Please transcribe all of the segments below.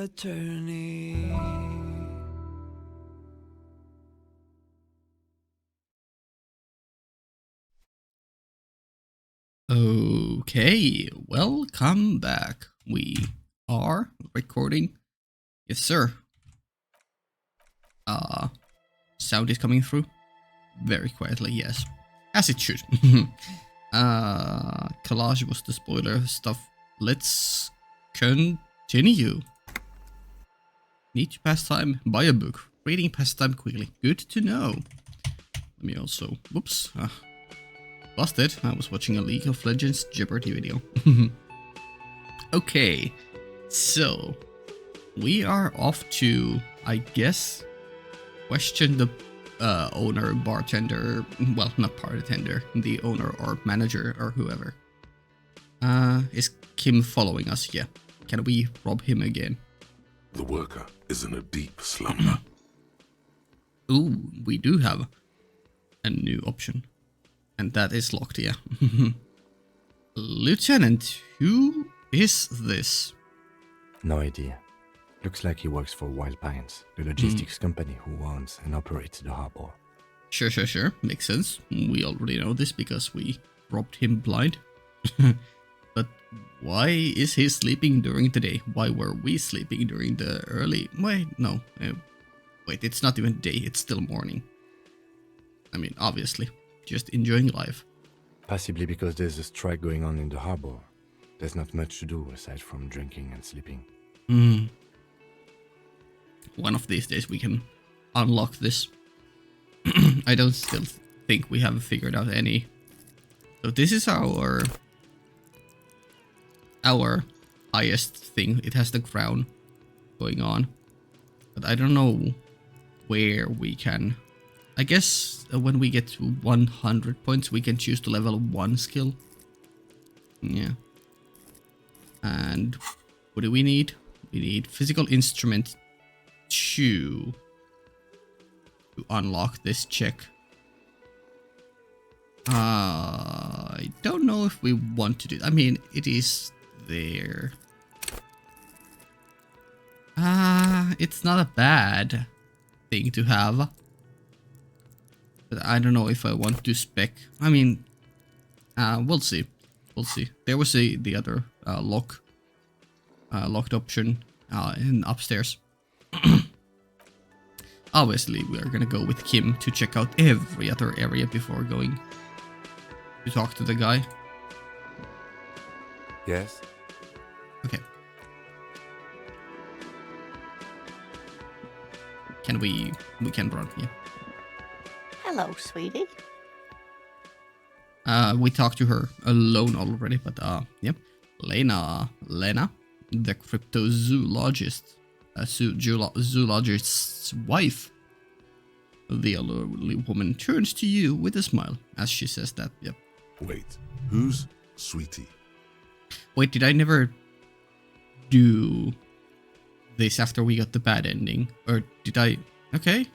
attorney. Okay, welcome back. We are recording. Yes, sir. Sound is coming through very quietly, yes. As it should. Collage was the spoiler stuff. Let's continue. Need to pass time, buy a book. Reading pastime quickly. Good to know. Let me also, whoops, busted. I was watching a League of Legends Jeopardy video. Okay, so we are off to, I guess, question the owner, bartender, well, not bartender, the owner or manager or whoever. Is Kim following us? Yeah. Can we rob him again? The worker is in a deep slumber. Ooh, we do have a new option. And that is locked, yeah. Lieutenant, who is this? No idea. Looks like he works for Wild Pines, the logistics company who owns and operates the harbor. Sure. Makes sense. We already know this because we robbed him blind. But why is he sleeping during the day? Why were we sleeping during the early... Wait, no. Wait, it's not even day, it's still morning. I mean, obviously. Just enjoying life. Possibly because there's a strike going on in the harbor. There's not much to do aside from drinking and sleeping. One of these days we can unlock this. I don't still think we have figured out any. So this is our highest thing. It has the crown going on. But I don't know where we can... I guess when we get to 100 points, we can choose to level 1 skill. Yeah. And what do we need? We need physical instrument 2 to unlock this check. I don't know if we want to do... I mean, it is there. It's not a bad thing to have. But I don't know if I want to spec. I mean, we'll see. We'll see. There was the other locked option in upstairs. Obviously, we are gonna go with Kim to check out every other area before going to talk to the guy. Yes? Okay. Can we can run, yeah. Hello, sweetie. We talked to her alone already, but yep. Lena, the cryptozoologist, zoologist's wife. The elderly woman turns to you with a smile as she says that. Yep. Wait, who's Sweetie? Wait, did I never do this after we got the bad ending, or did I? Okay,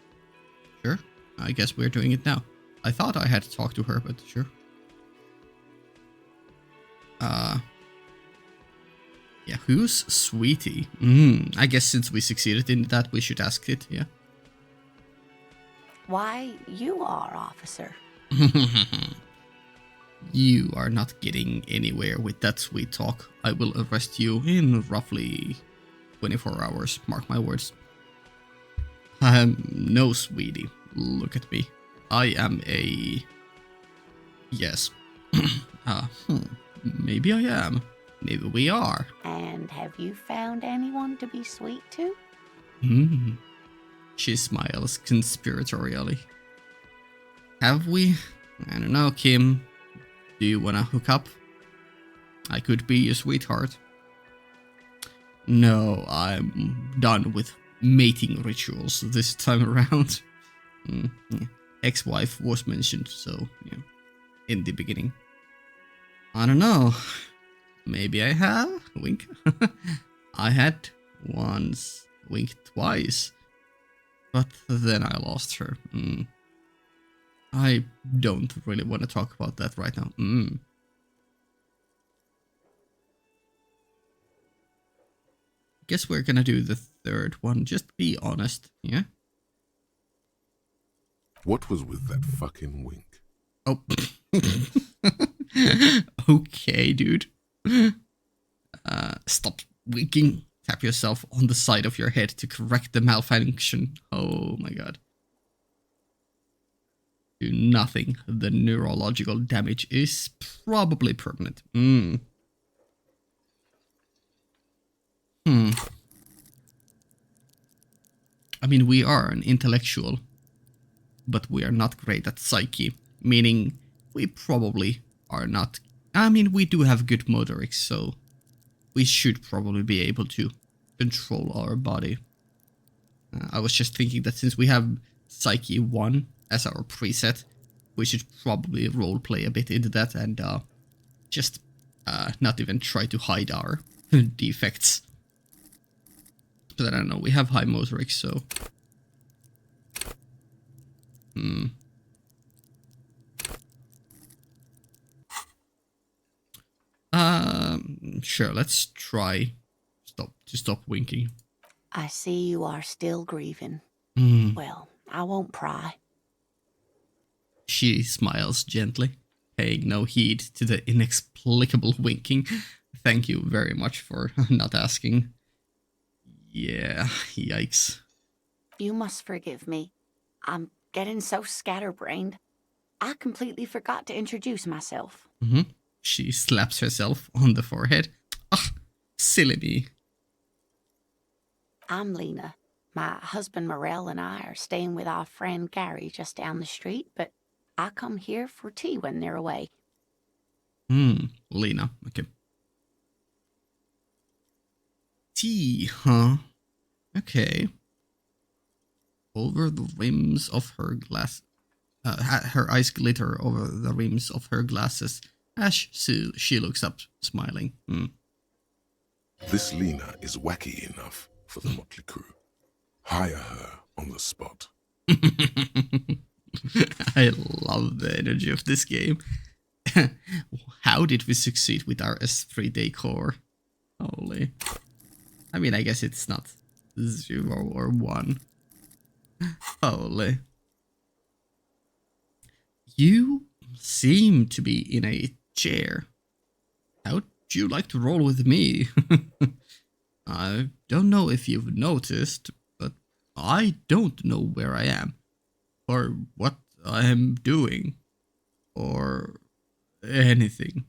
sure. I guess we're doing it now. I thought I had to talk to her, but sure. Yeah, who's Sweetie? I guess since we succeeded in that, we should ask it, yeah. Why, you are, officer. You are not getting anywhere with that sweet talk. I will arrest you in roughly 24 hours, mark my words. No, sweetie. Look at me. I am a... Yes. Maybe I am. Maybe we are. And have you found anyone to be sweet to? She smiles conspiratorially. Have we? I don't know, Kim. Do you wanna hook up? I could be your sweetheart. No, I'm done with mating rituals this time around. Ex-wife was mentioned, so, yeah, in the beginning. I don't know. Maybe I have? Wink. I had once. Wink twice. But then I lost her. I don't really want to talk about that right now. Guess we're gonna do the third one. Just be honest, yeah? What was with that fucking wink? Oh. Okay, dude. Stop winking. Tap yourself on the side of your head to correct the malfunction. Oh my god. Do nothing. The neurological damage is probably permanent. I mean, we are an intellectual, but we are not great at psyche, meaning we probably are not. I mean, we do have good motorics, so we should probably be able to control our body. I was just thinking that since we have Psyche 1 as our preset, we should probably roleplay a bit into that and just not even try to hide our defects. But I don't know, we have high motorics, so... Sure, let's try stop winking. I see you are still grieving. Well, I won't pry. She smiles gently, paying no heed to the inexplicable winking. Thank you very much for not asking. Yeah, yikes. You must forgive me. I'm getting so scatterbrained. I completely forgot to introduce myself. She slaps herself on the forehead. Ah, silly me. I'm Lena. My husband Morel and I are staying with our friend Gary just down the street, but I come here for tea when they're away. Lena, okay. Tea, huh? Okay. Over the rims of her glass... her eyes glitter over the rims of her glasses as she looks up, smiling. This Lena is wacky enough for the motley crew. Hire her on the spot. I love the energy of this game. How did we succeed with our S3 decor? Holy. I mean, I guess it's not 0 or 1. Holy. You seem to be in a chair. How'd you like to roll with me? I don't know if you've noticed, but I don't know where I am, or what I am doing, or anything.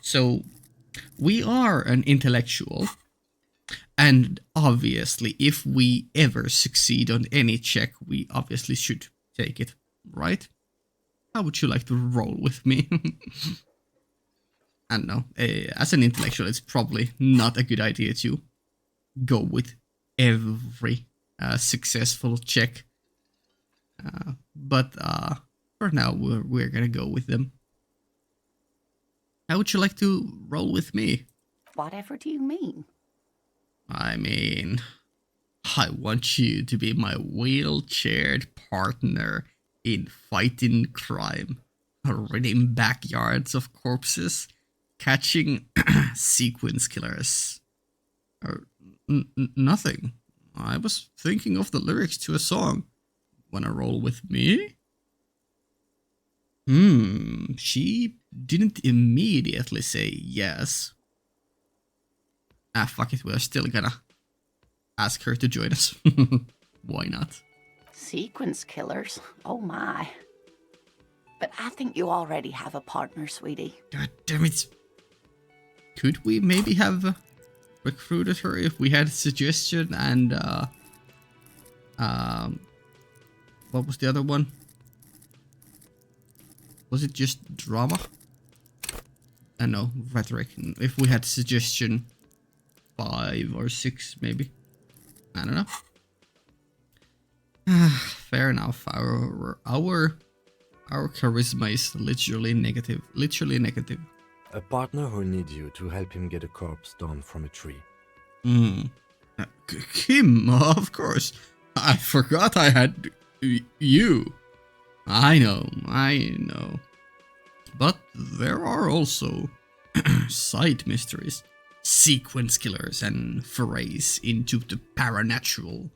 So, we are an intellectual, and obviously, if we ever succeed on any check, we obviously should take it, right? How would you like to roll with me? I don't know, as an intellectual, it's probably not a good idea to go with every successful check. But for now, we're gonna go with them. How would you like to roll with me? Whatever do you mean? I mean, I want you to be my wheelchaired partner in fighting crime, ridding backyards of corpses, catching sequence killers. Or nothing. I was thinking of the lyrics to a song. Wanna roll with me? She didn't immediately say yes. Ah, fuck it, we're still gonna ask her to join us. Why not? Sequence killers? Oh my. But I think you already have a partner, sweetie. God damn it. Could we maybe have recruited her if we had a suggestion and what was the other one? Was it just drama? No, rhetoric. If we had suggestion 5 or 6 maybe. I don't know. Fair enough. Our charisma is literally negative. Literally negative. A partner who'll need you to help him get a corpse down from a tree. Kim, of course. I forgot I had you. I know. But there are also side mysteries. sequence killers and forays into the paranatural.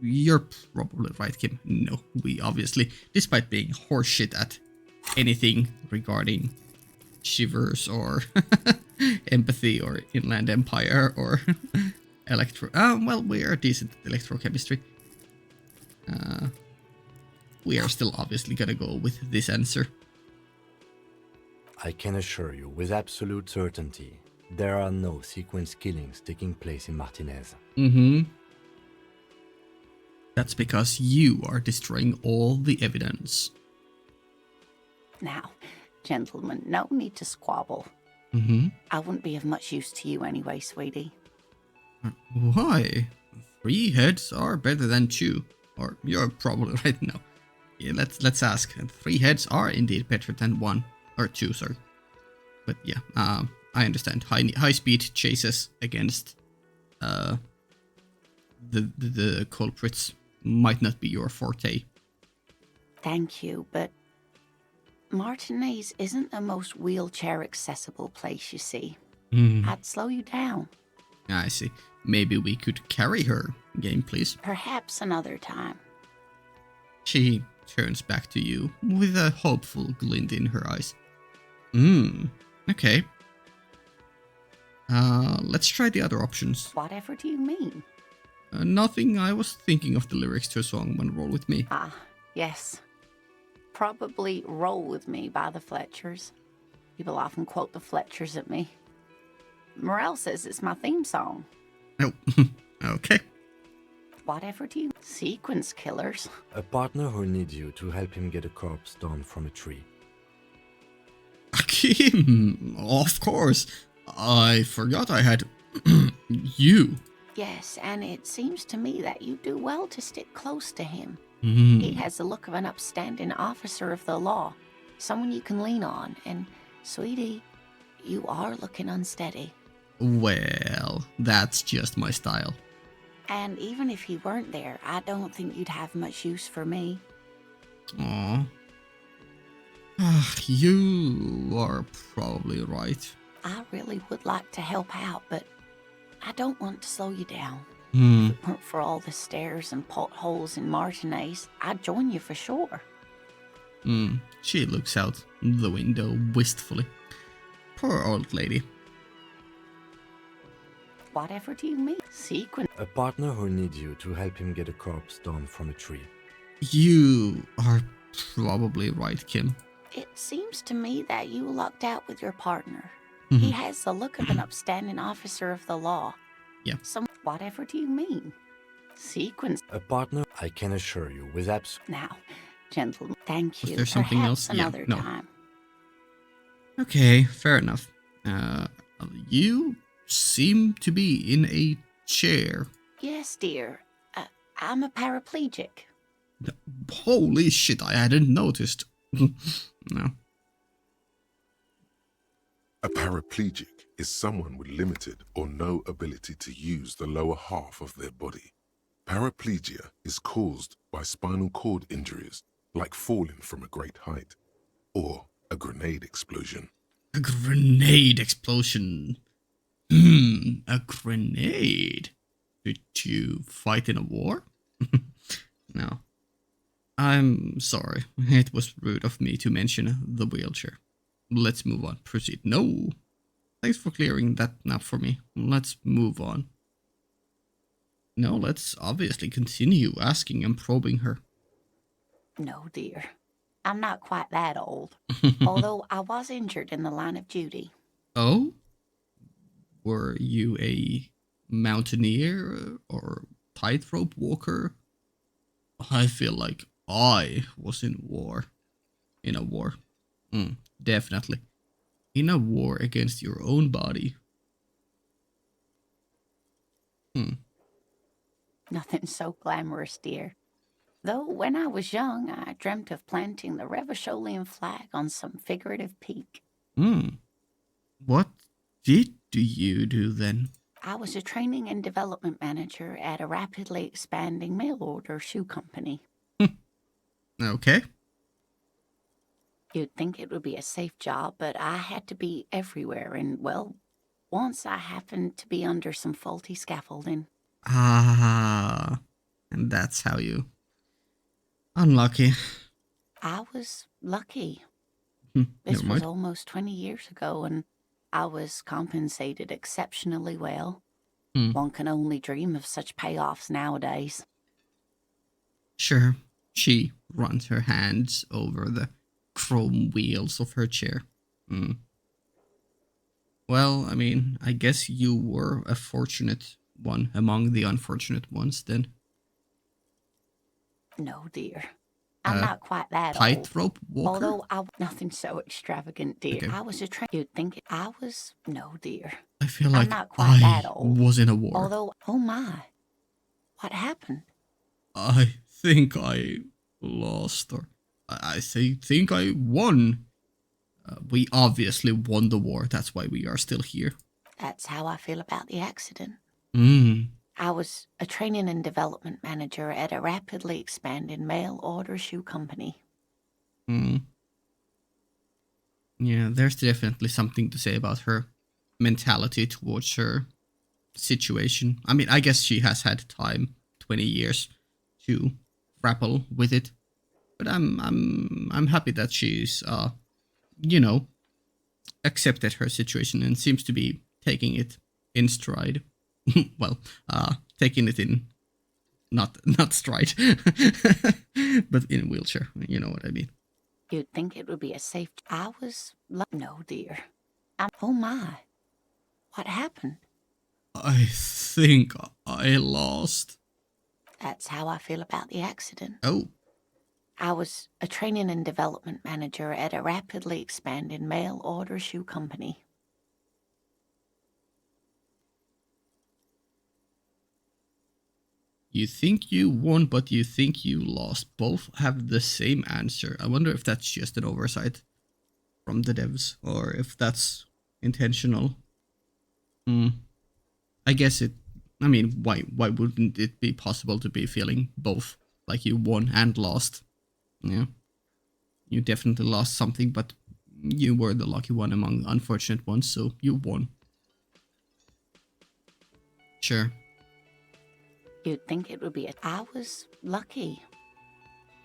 You're probably right, Kim. No, we obviously, despite being horseshit at anything regarding shivers or empathy or Inland Empire or well, we are decent at electrochemistry. We are still obviously gonna go with this answer. I can assure you with absolute certainty, there are no sequence killings taking place in Martinez. That's because you are destroying all the evidence. Now, gentlemen, no need to squabble. I wouldn't be of much use to you anyway, sweetie. Why? 3 heads are better than 2. Or you're probably right now. Yeah, let's ask. 3 heads are indeed better than 1 or 2, sorry. But yeah, I understand. High speed chases against the culprits might not be your forte. Thank you, but Martinez isn't the most wheelchair accessible place, you see. I'd slow you down. I see. Maybe we could carry her. Game, please. Perhaps another time. She turns back to you with a hopeful glint in her eyes. Okay. Let's try the other options. Whatever do you mean? Nothing. I was thinking of the lyrics to a song when Roll With Me. Ah, yes. Probably Roll With Me by the Fletchers. People often quote the Fletchers at me. Morel says it's my theme song. Oh, okay. Whatever do you... Sequence killers? A partner who needs you to help him get a corpse down from a tree. Kim, of course. I forgot I had you. Yes, and it seems to me that you do well to stick close to him. He has the look of an upstanding officer of the law, someone you can lean on, and, sweetie, you are looking unsteady. Well, that's just my style. And even if he weren't there, I don't think you'd have much use for me. Aw. You are probably right. I really would like to help out, but I don't want to slow you down. Hmm. If it weren't for all the stairs and potholes in Martinez, I'd join you for sure. She looks out the window wistfully. Poor old lady. Whatever do you mean? Sequence? A partner who needs you to help him get a corpse down from a tree. You are probably right, Kim. It seems to me that you lucked out with your partner. He has the look of an upstanding officer of the law. Yeah. Whatever do you mean? Sequence? A partner, I can assure you with Now, gentlemen, thank you. Was there something Perhaps else? Yeah, another no. time. Okay, fair enough. You seem to be in a chair. Yes, dear. I'm a paraplegic. Holy shit, I hadn't noticed. No. A paraplegic is someone with limited or no ability to use the lower half of their body. Paraplegia is caused by spinal cord injuries, like falling from a great height, or a grenade explosion. A grenade explosion. A grenade? Did you fight in a war? No. I'm sorry. It was rude of me to mention the wheelchair. Let's move on. Proceed. No. Thanks for clearing that up for me. Let's move on. No, let's obviously continue asking and probing her. No, dear. I'm not quite that old. Although I was injured in the line of duty. Oh? Were you a mountaineer or tightrope walker? I feel like I was in war. In a war. Definitely. In a war against your own body. Nothing so glamorous, dear. Though when I was young, I dreamt of planting the Revacholian flag on some figurative peak. What did you do then? I was a training and development manager at a rapidly expanding mail order shoe company. Okay. You'd think it would be a safe job, but I had to be everywhere, and, well, Once I happened to be under some faulty scaffolding. Ah, and that's how you... Unlucky. I was lucky. Hmm, This never was mind. almost 20 years ago, and I was compensated exceptionally well. Hmm. One can only dream of such payoffs nowadays. Sure. She runs her hands over the chrome wheels of her chair. Hmm. Well, I mean, I guess you were a fortunate one among the unfortunate ones then. No, dear. I'm not quite that old. Tightrope walker? Although nothing so extravagant, dear. Okay. I was a you'd think I was. No, dear. I feel I'm like not quite that I old. was in a war. Although, oh my. What happened? I think I lost, or think I won. We obviously won the war. That's why we are still here. That's how I feel about the accident. Hmm. I was a training and development manager at a rapidly expanding mail-order shoe company. Hmm. Yeah, there's definitely something to say about her mentality towards her situation. I mean, I guess she has had time, 20 years, to grapple with it. But I'm happy that she's you know, accepted her situation and seems to be taking it in stride. Well, taking it in not stride, but in a wheelchair. You know what I mean. You'd think it would be a safe... I was... No, dear. Oh my. What happened? I think I lost. That's how I feel about the accident. Oh. I was a training and development manager at a rapidly expanding mail-order shoe company. You think you won, but you think you lost. Both have the same answer. I wonder if that's just an oversight from the devs, or if that's intentional. I guess it... I mean, why wouldn't it be possible to be feeling both? Like you won and lost. Yeah. You definitely lost something, but you were the lucky one among the unfortunate ones, so you won. Sure. You'd think it would be I was lucky.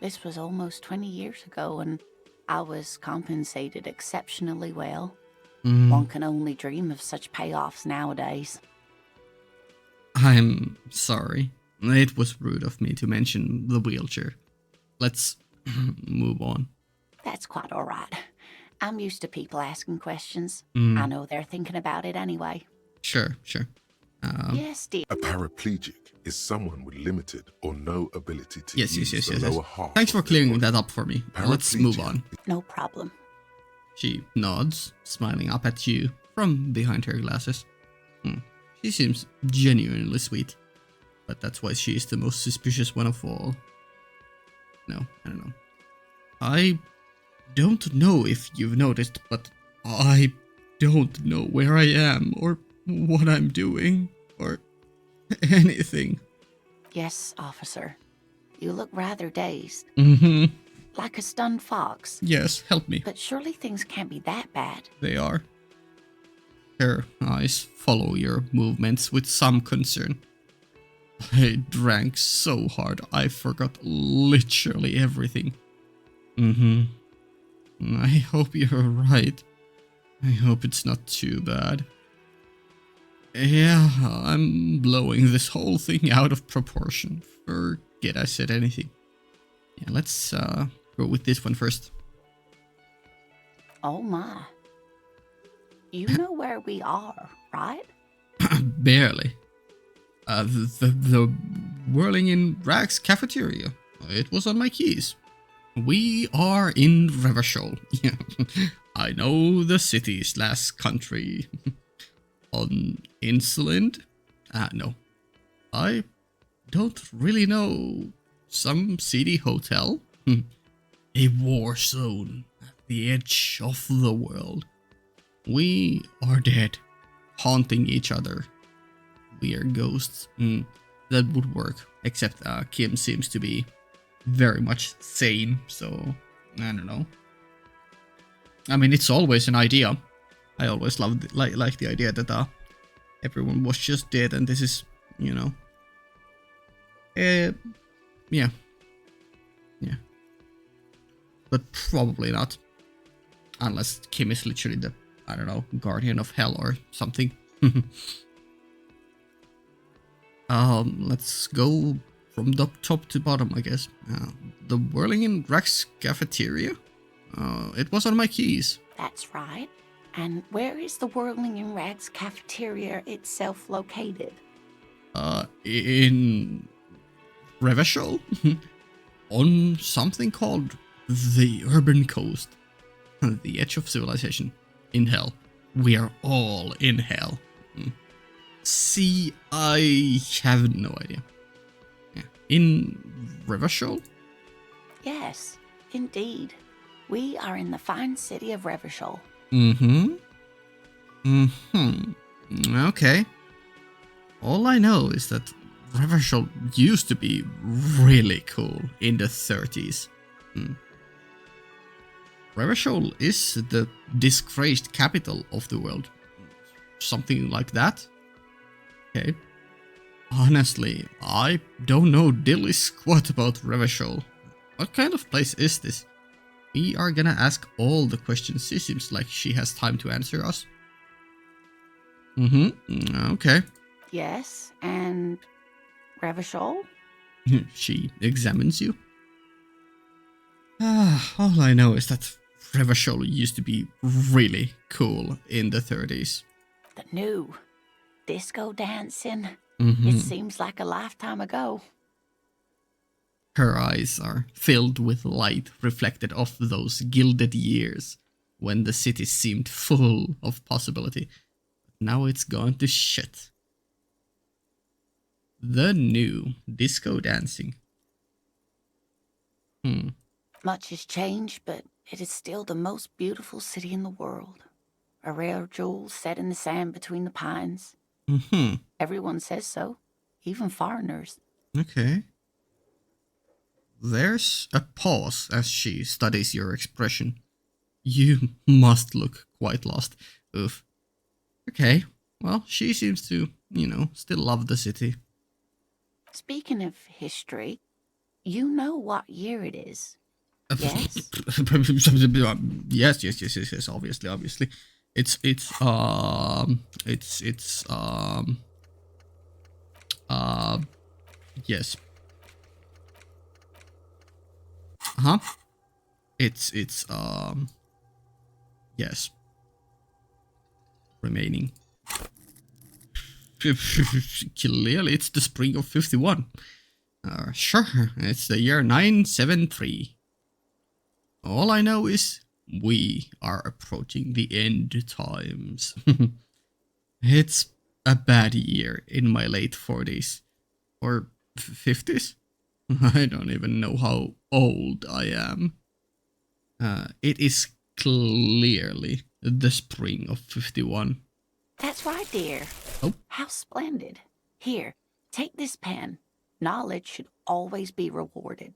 This was almost 20 years ago, and I was compensated exceptionally well. One can only dream of such payoffs nowadays. I'm sorry. It was rude of me to mention the wheelchair. Let's move on. That's quite all right. I'm used to people asking questions. I know they're thinking about it anyway. Sure. Yes, dear. A paraplegic is someone with limited or no ability to Yes. use the lower half. Thanks for of their clearing body. that up for me. Let's move on. No problem. She nods, smiling up at you from behind her glasses. She seems genuinely sweet, but that's why she is the most suspicious one of all. No, I don't know. I don't know if you've noticed, but I don't know where I am, or what I'm doing, or anything. Yes, officer. You look rather dazed. Like a stunned fox. Yes, help me. But surely things can't be that bad. They are. Her eyes follow your movements with some concern. I drank so hard I forgot literally everything. I hope you're right. I hope it's not too bad. Yeah, I'm blowing this whole thing out of proportion. Forget I said anything. Yeah, let's go with this one first. Oh my. You know where we are, right? Barely. The Whirling in Rags cafeteria. It was on my keys. We are in Revachol. Yeah, I know the city / country. On Insolent? No. I don't really know. Some seedy hotel? A war zone at the edge of the world. We are dead, haunting each other. We are ghosts. That would work, except Kim seems to be very much sane, so I don't know. I mean, it's always an idea. I always loved like the idea that everyone was just dead and this is, you know. Yeah. Yeah. But probably not. Unless Kim is literally the, I don't know, guardian of hell or something. Let's go from the top to bottom, I guess. The Whirling in Rex cafeteria? It was on my keys. That's right. And where is the Whirling in Rags cafeteria itself located? In Revachol? On something called the Urban Coast. The edge of civilization. In hell. We are all in hell. See, I have no idea. Yeah. In Revachol? Yes, indeed. We are in the fine city of Revachol. Okay. All I know is that Revachol used to be really cool in the 30s. Revachol is the disgraced capital of the world. Something like that. Okay. Honestly, I don't know dilly squat about Revachol. What kind of place is this? We are gonna ask all the questions. She seems like she has time to answer us. Okay. Yes, and Revachol? She examines you. All I know is that Revachol used to be really cool in the 30s. The new disco dancing? It seems like a lifetime ago. Her eyes are filled with light reflected off those gilded years when the city seemed full of possibility. Now it's gone to shit. The new disco dancing. Much has changed, but it is still the most beautiful city in the world. A rare jewel set in the sand between the pines. Everyone says so, even foreigners. Okay. There's a pause as she studies your expression. You must look quite lost. Oof. Okay, well, she seems to, you know, still love the city. Speaking of history, you know what year it is. Yes? Yes, obviously. It's yes. Huh? It's yes. Remaining. Clearly, it's the spring of 51. Sure, it's the year 973. All I know is we are approaching the end times. It's a bad year in my late 40s. Or 50s? I don't even know how old I am. It is clearly the spring of 51. That's right, dear. Oh. How splendid. Here, take this pen. Knowledge should always be rewarded.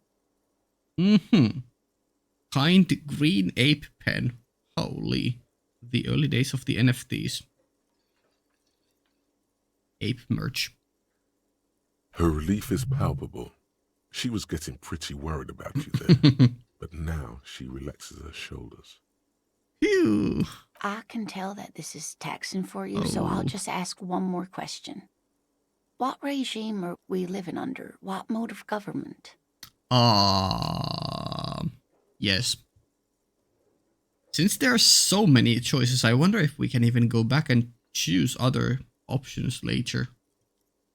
Kind green ape pen. Holy. The early days of the NFTs. Ape merch. Her relief is palpable. She was getting pretty worried about you there, but now she relaxes her shoulders. Phew. I can tell that this is taxing for you, so I'll just ask one more question. What regime are we living under? What mode of government? Yes. Since there are so many choices, I wonder if we can even go back and choose other options later.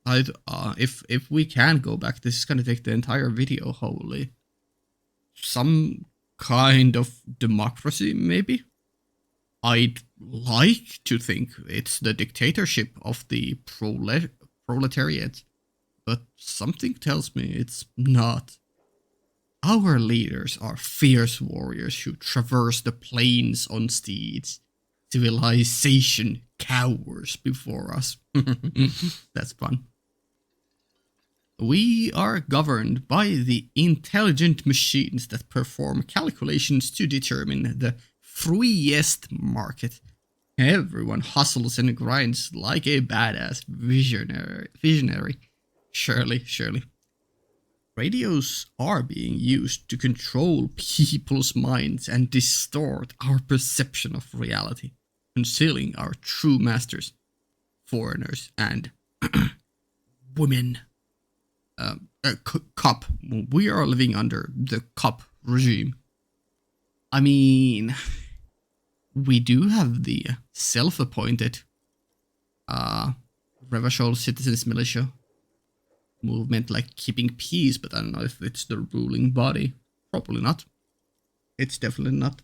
If we can go back, this is gonna take the entire video. Holy. Some kind of democracy, maybe? I'd like to think it's the dictatorship of the proletariat, but something tells me it's not. Our leaders are fierce warriors who traverse the plains on steeds. Civilization cowers before us. That's fun. We are governed by the intelligent machines that perform calculations to determine the freest market. Everyone hustles and grinds like a badass visionary. Surely. Radios are being used to control people's minds and distort our perception of reality, concealing our true masters, foreigners, and women. Cop. We are living under the cop regime. I mean, we do have the self-appointed Revachol Citizens Militia movement, like keeping peace, but I don't know if it's the ruling body. Probably not. It's definitely not.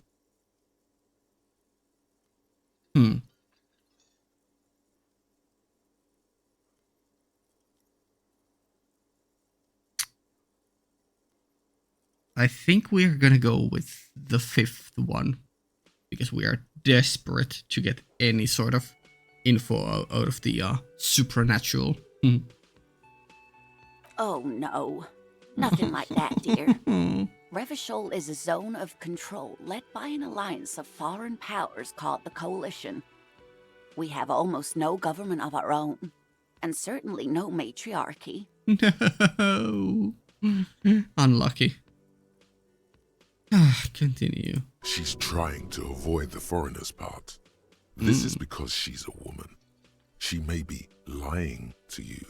I think we're gonna go with the fifth one, because we are desperate to get any sort of info out of the supernatural. Oh, no. Nothing like that, dear. Revachol is a zone of control led by an alliance of foreign powers called the Coalition. We have almost no government of our own, and certainly no matriarchy. No. Unlucky. Continue. She's trying to avoid the foreigner's part. This is because she's a woman. She may be lying to you.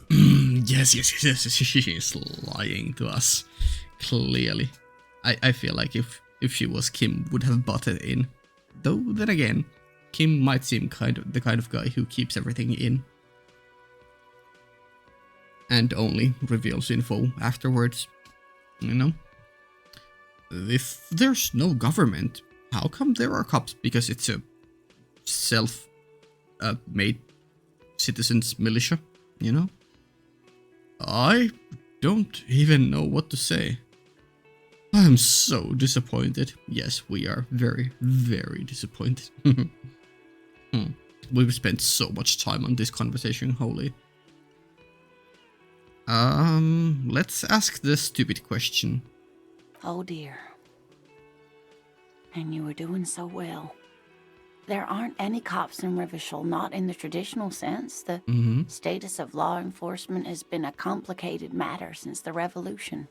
Yes, she is lying to us. Clearly. I feel like if she was, Kim would have butted in. Though, then again, Kim might seem the kind of guy who keeps everything in. And only reveals info afterwards. You know? If there's no government, how come there are cops? Because it's a self-made citizens militia, you know? I don't even know what to say. I'm so disappointed. Yes, we are very, very disappointed. We've spent so much time on this conversation, holy. Let's ask the stupid question. Oh, dear. And you were doing so well. There aren't any cops in Revachol, not in the traditional sense. The status of law enforcement has been a complicated matter since the revolution.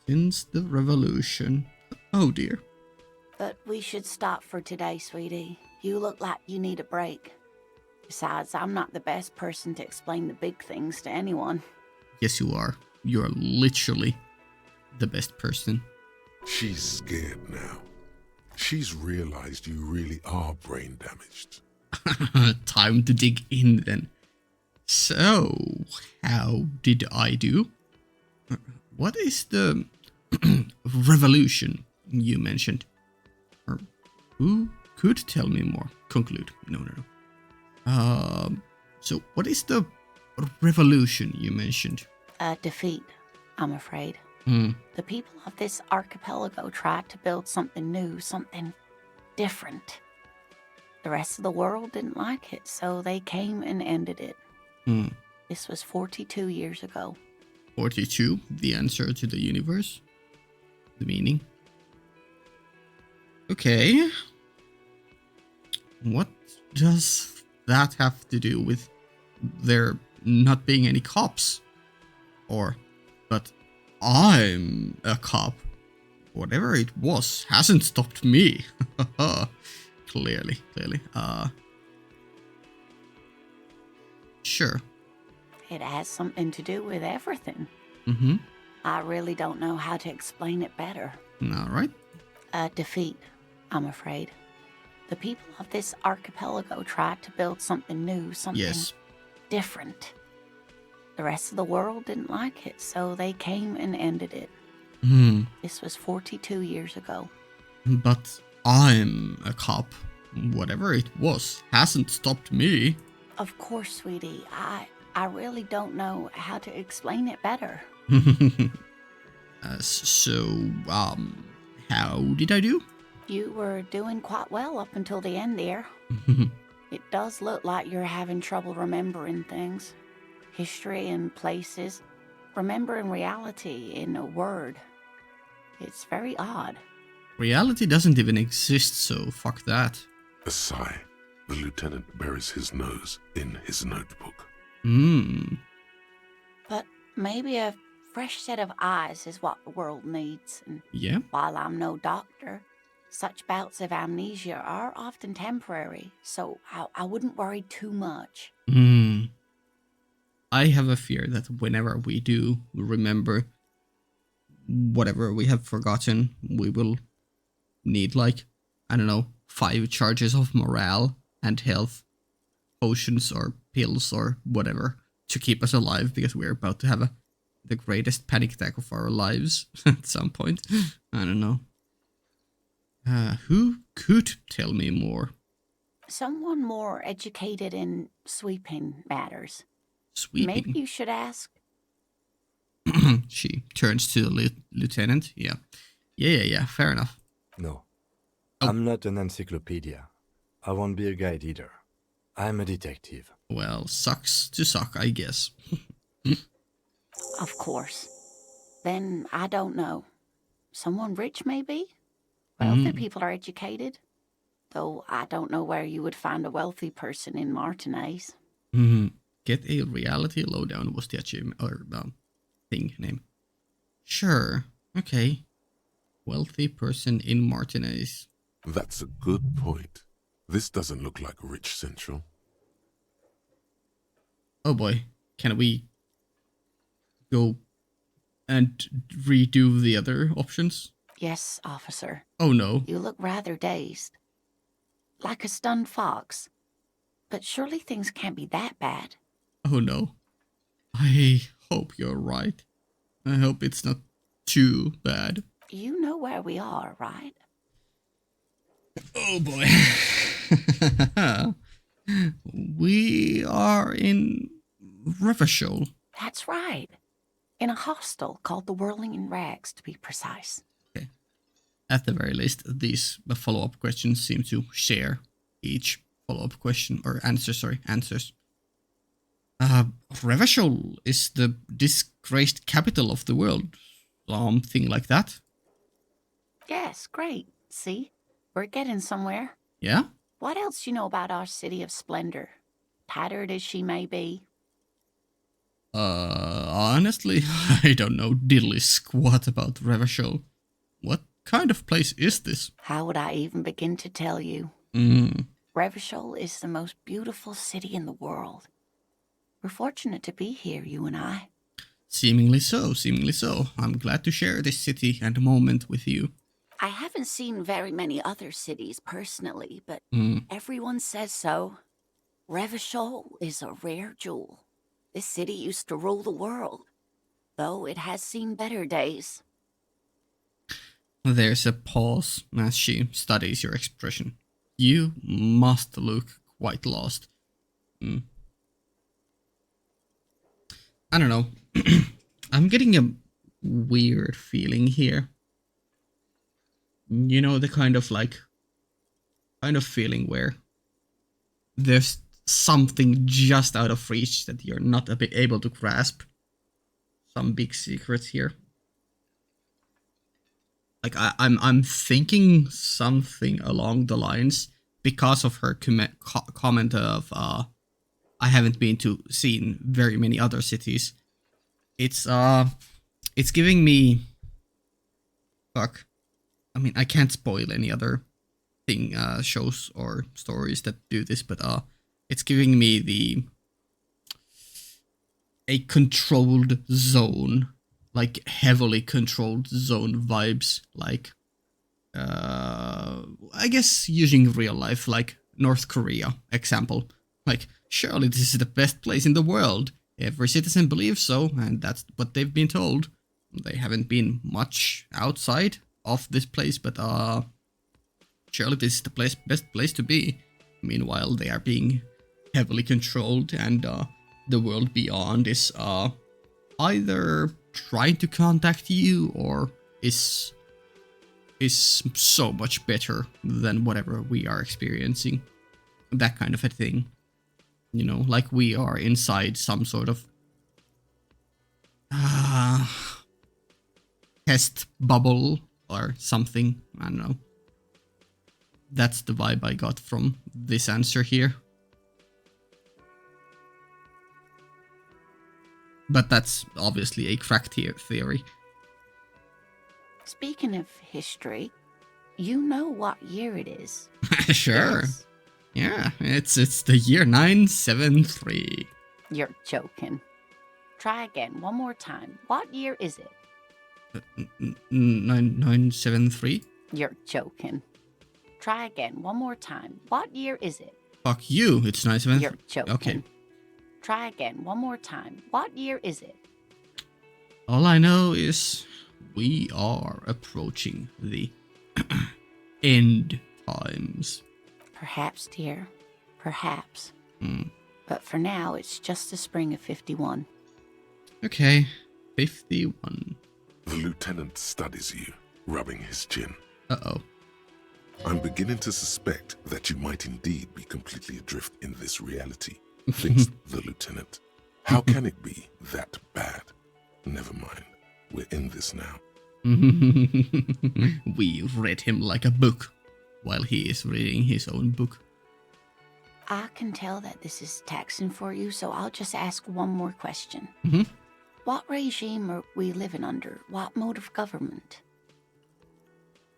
Since the revolution. Oh dear. But we should stop for today, sweetie. You look like you need a break. Besides, I'm not the best person to explain the big things to anyone. Yes, you are. You are literally the best person. She's scared now. She's realized you really are brain damaged. Time to dig in then. So, how did I do? What is the revolution you mentioned? Or who could tell me more? Conclude. No. So what is the revolution you mentioned? Defeat, I'm afraid. Hmm. The people of this archipelago tried to build something new, something different. The rest of the world didn't like it, so they came and ended it. Hmm. This was 42 years ago. 42, the answer to the universe? The meaning? Okay. What does that have to do with there not being any cops? But I'm a cop. Whatever it was hasn't stopped me. Clearly. Sure. It has something to do with everything. Mm-hmm. I really don't know how to explain it better. All right. Defeat, I'm afraid. The people of this archipelago tried to build something new, something different. The rest of the world didn't like it, so they came and ended it. Hmm. This was 42 years ago. But I'm a cop. Whatever it was hasn't stopped me. Of course, sweetie. I really don't know how to explain it better. How did I do? You were doing quite well up until the end there. It does look like you're having trouble remembering things. History and places. Remembering reality in a word. It's very odd. Reality doesn't even exist, so fuck that. A sigh. The lieutenant buries his nose in his notebook. But maybe a fresh set of eyes is what the world needs. And Yeah. while I'm no doctor, such bouts of amnesia are often temporary, so I wouldn't worry too much. I have a fear that whenever we do remember whatever we have forgotten, we will need, like, I don't know, 5 charges of morale and health potions or pills or whatever to keep us alive, because we're about to have the greatest panic attack of our lives at some point. I don't know. Who could tell me more? Someone more educated in sweeping matters. Sweeping. Maybe you should ask. She turns to the lieutenant. Yeah, fair enough. No. Oh. I'm not an encyclopedia. I won't be a guide either. I'm a detective. Well, sucks to suck, I guess. Of course. Then I don't know. Someone rich, maybe? Wealthy people are educated. Though I don't know where you would find a wealthy person in Martinez. Get a reality lowdown was the achievement, or thing name. Sure, okay. Wealthy person in Martinez. That's a good point. This doesn't look like Rich Central. Oh boy, can we go and redo the other options? Yes, officer. Oh no. You look rather dazed. Like a stunned fox. But surely things can't be that bad. Oh no. I hope you're right. I hope it's not too bad. You know where we are, right? Oh boy. We are in Revachol. That's right. In a hostel called the Whirling in Rags, to be precise. Okay. At the very least, these follow-up questions seem to share each follow-up question, or answers. Revachol is the disgraced capital of the world. Something like that. Yes, great. See? We're getting somewhere. Yeah? What else do you know about our city of splendor? Tattered as she may be. Honestly, I don't know diddly squat about Revachol. What kind of place is this? How would I even begin to tell you? Revachol is the most beautiful city in the world. We're fortunate to be here, you and I. Seemingly so. I'm glad to share this city and moment with you. I haven't seen very many other cities personally, but everyone says so. Revachol is a rare jewel. This city used to rule the world, though it has seen better days. There's a pause as she studies your expression. You must look quite lost. I don't know. I'm getting a weird feeling here. You know, the kind of feeling where there's something just out of reach that you're not able to grasp. Some big secrets here. Like I'm thinking something along the lines, because of her comment of I haven't seen very many other cities. It's giving me, fuck. I mean, I can't spoil any other thing, shows or stories that do this, but it's giving me a controlled zone, like heavily controlled zone vibes, like I guess using real life, like North Korea example. Like, surely this is the best place in the world. Every citizen believes so, and that's what they've been told. They haven't been much outside of this place, but surely this is the best place to be. Meanwhile, they are being heavily controlled, and the world beyond is either trying to contact you or is so much better than whatever we are experiencing. That kind of a thing. You know, like we are inside some sort of test bubble or something. I don't know. That's the vibe I got from this answer here. But that's obviously a cracked theory. Speaking of history, you know what year it is. Sure. Yes. Yeah, it's the year 973. You're joking. Try again one more time. What year is it? 973? You're joking. Try again one more time. What year is it? Fuck you, it's 973. You're joking. Okay. Try again one more time. What year is it? All I know is we are approaching the end times. Perhaps, dear. Perhaps. Hmm. But for now, it's just the spring of 51. Okay, 51. The lieutenant studies you, rubbing his chin. Uh-oh. I'm beginning to suspect that you might indeed be completely adrift in this reality, thinks the lieutenant. How can it be that bad? Never mind. We're in this now. We read him like a book, while he is reading his own book. I can tell that this is taxing for you, so I'll just ask one more question. Mhm. What regime are we living under? What mode of government?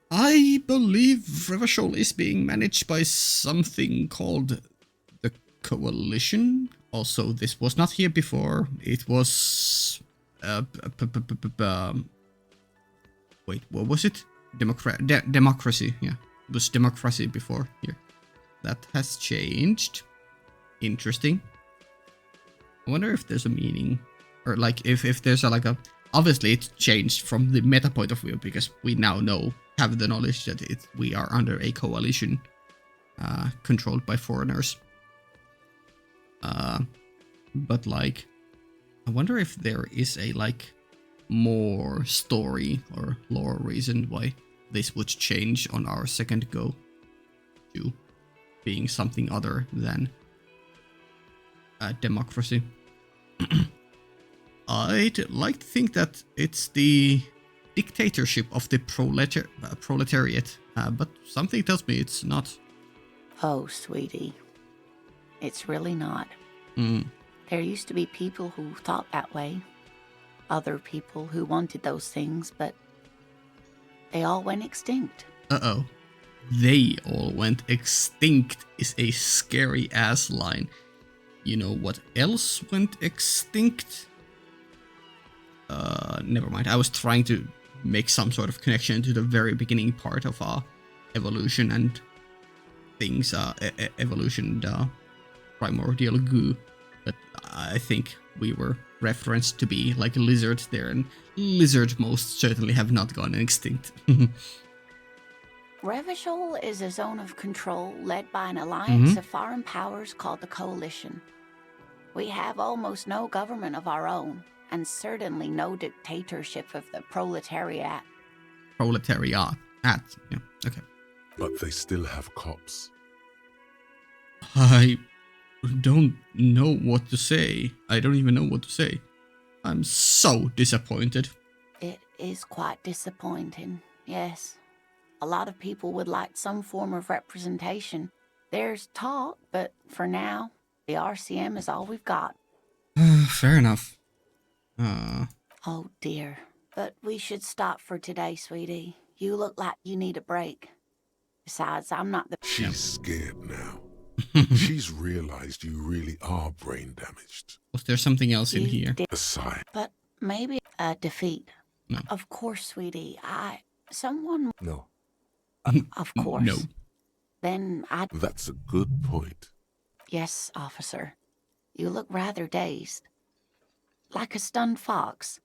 I believe Revachol is being managed by something called the Coalition. Also, this was not here before. It was... wait, what was it? Democracy, yeah. It was democracy before here. That has changed. Interesting. I wonder if there's a meaning. Or like if there's a obviously it's changed from the meta point of view because we now have the knowledge that we are under a coalition controlled by foreigners. But like I wonder if there is a more story or lore reason why this would change on our second go to being something other than democracy. I'd like to think that it's the dictatorship of the proletariat, but something tells me it's not. Oh, sweetie. It's really not. There used to be people who thought that way. Other people who wanted those things, but they all went extinct. Uh-oh. They all went extinct is a scary ass line. You know what else went extinct? Never mind. I was trying to make some sort of connection to the very beginning part of evolution and things, evolution, primordial goo. But I think we were referenced to be like lizards there, and lizards most certainly have not gone extinct. Revachol is a zone of control led by an alliance of foreign powers called the Coalition. We have almost no government of our own, and certainly no dictatorship of the proletariat. Proletariat. Yeah, okay. But they still have cops. I don't know what to say. I don't even know what to say. I'm so disappointed. It is quite disappointing, yes. A lot of people would like some form of representation. There's talk, but for now, the RCM is all we've got. Fair enough. Oh dear. But we should stop for today, sweetie. You look like you need a break. Besides, I'm not the... She's scared now. She's realized you really are brain damaged. Was there something else in You here? did- A sigh. But maybe a defeat. No. Of course, sweetie. Someone... No. Of course. No. Then I... That's a good point. Yes, officer. You look rather dazed. Like a stunned fox.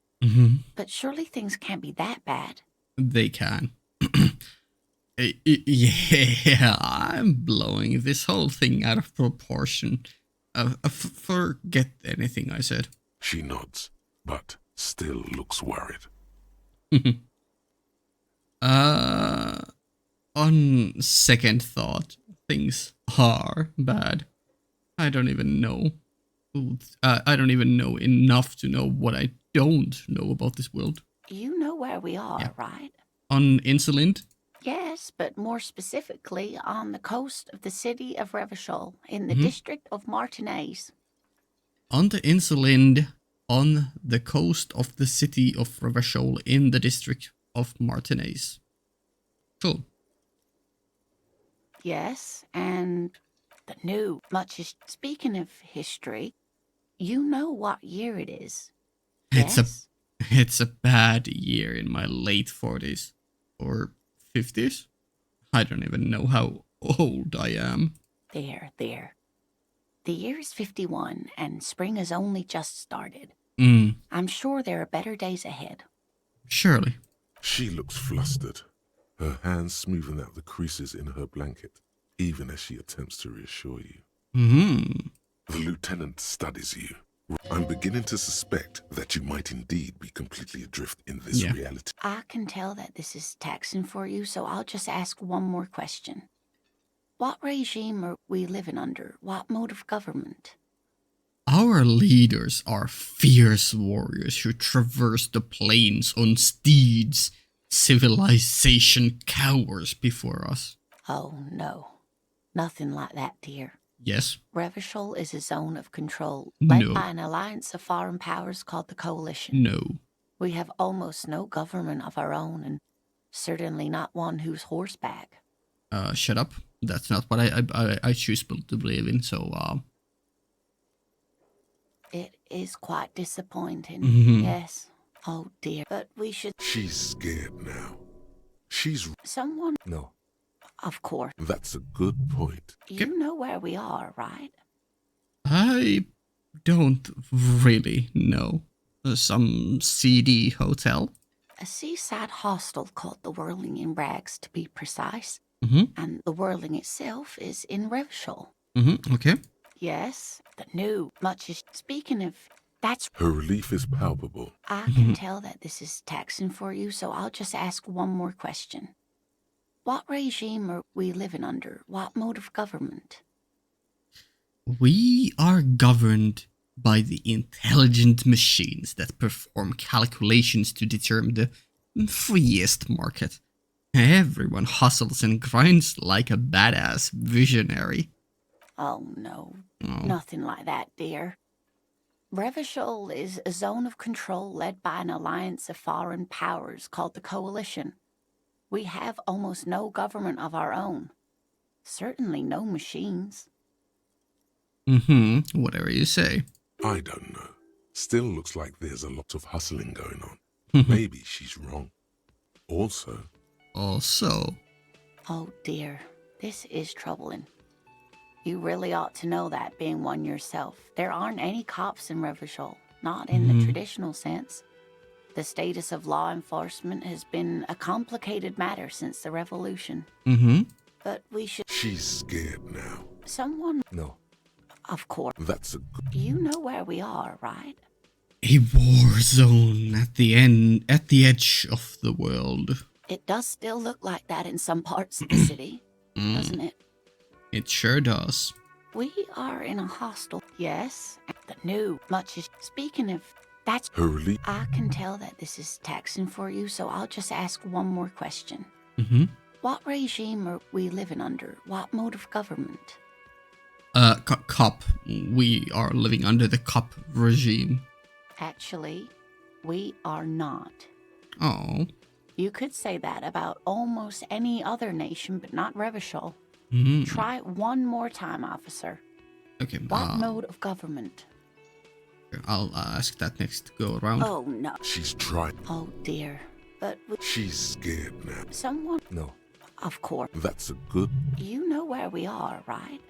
But surely things can't be that bad. They can. Yeah, I'm blowing this whole thing out of proportion. Forget anything I said. She nods, but still looks worried. On second thought, things are bad. I don't even know. I don't even know enough to know what I don't know about this world. You know where we are, Yeah. right? On Insolent? Yes, but more specifically on the coast of the city of Revachol in the Mhm. district of Martinez. On the insulin, on the coast of the city of Revachol in the district of Martinez. Cool. Yes, and the new, much as speaking of history, you know what year it is. It's a Yes? it's a bad year in my late 40s or 50s. I don't even know how old I am. There, there. The year is 51, and spring has only just started. Mm, I'm sure there are better days ahead. surely. She looks flustered, her hands smoothing out the creases in her blanket, even as she attempts to reassure you. The lieutenant studies you. I'm beginning to suspect that you might indeed be completely adrift in this Yeah. reality. I can tell that this is taxing for you, so I'll just ask one more question. What regime are we living under? What mode of government? Our leaders are fierce warriors who traverse the plains on steeds. Civilization cowers before us. Oh, no. Nothing like that, dear. Yes? Revachol is a zone of control led No. by an alliance of foreign powers called the Coalition. No. We have almost no government of our own, and certainly not one who's horseback. Shut up. That's not what I choose to believe in, so, It is quite disappointing, Mhm. yes. Oh dear, but we should... She's scared now. She's... Someone... No. Of course. That's a good point. You know where we are, right? I don't really know. Some CD hotel? A seaside hostel called the Whirling in Rags, to be precise. Mm-hmm. And the Whirling itself is in Revachol. Mm-hmm. Okay. Yes, the new, much as speaking of... That's... Her relief is palpable. I can tell that this is taxing for you, so I'll just ask one more question. What regime are we living under? What mode of government? We are governed by the intelligent machines that perform calculations to determine the freest market. Everyone hustles and grinds like a badass visionary. Oh, no. Oh. Nothing like that, dear. Revachol is a zone of control led by an alliance of foreign powers called the Coalition. We have almost no government of our own. Certainly no machines. Mm-hmm. Whatever you say. I don't know. Still looks like there's a lot of hustling going on. Maybe she's wrong. Also, Oh dear, this is troubling. You really ought to know that, being one yourself. There aren't any cops in Revachol, not in the traditional sense. The status of law enforcement has been a complicated matter since the revolution. Mm-hmm. But we should... she's scared now. Someone... No. Of course. That's a good... You know where we are, right? A war zone at the edge of the world. It does still look like that in some parts of the city, doesn't it? It sure does. We are in a hostel. Yes, the new, much as... Speaking of... That's... Her relief... I can tell that this is taxing for you, so I'll just ask one more question. Mm-hmm. What regime are we living under? What mode of government? Cop. We are living under the cop regime. Actually, we are not. Oh. You could say that about almost any other nation, but not Revachol. Mm-hmm. Try it one more time, officer. Okay. What mode of government? I'll ask that next go around. Oh, no. She's trying... Oh, dear. But she's scared now. someone... No. Of course. That's a good... You know where we are, right?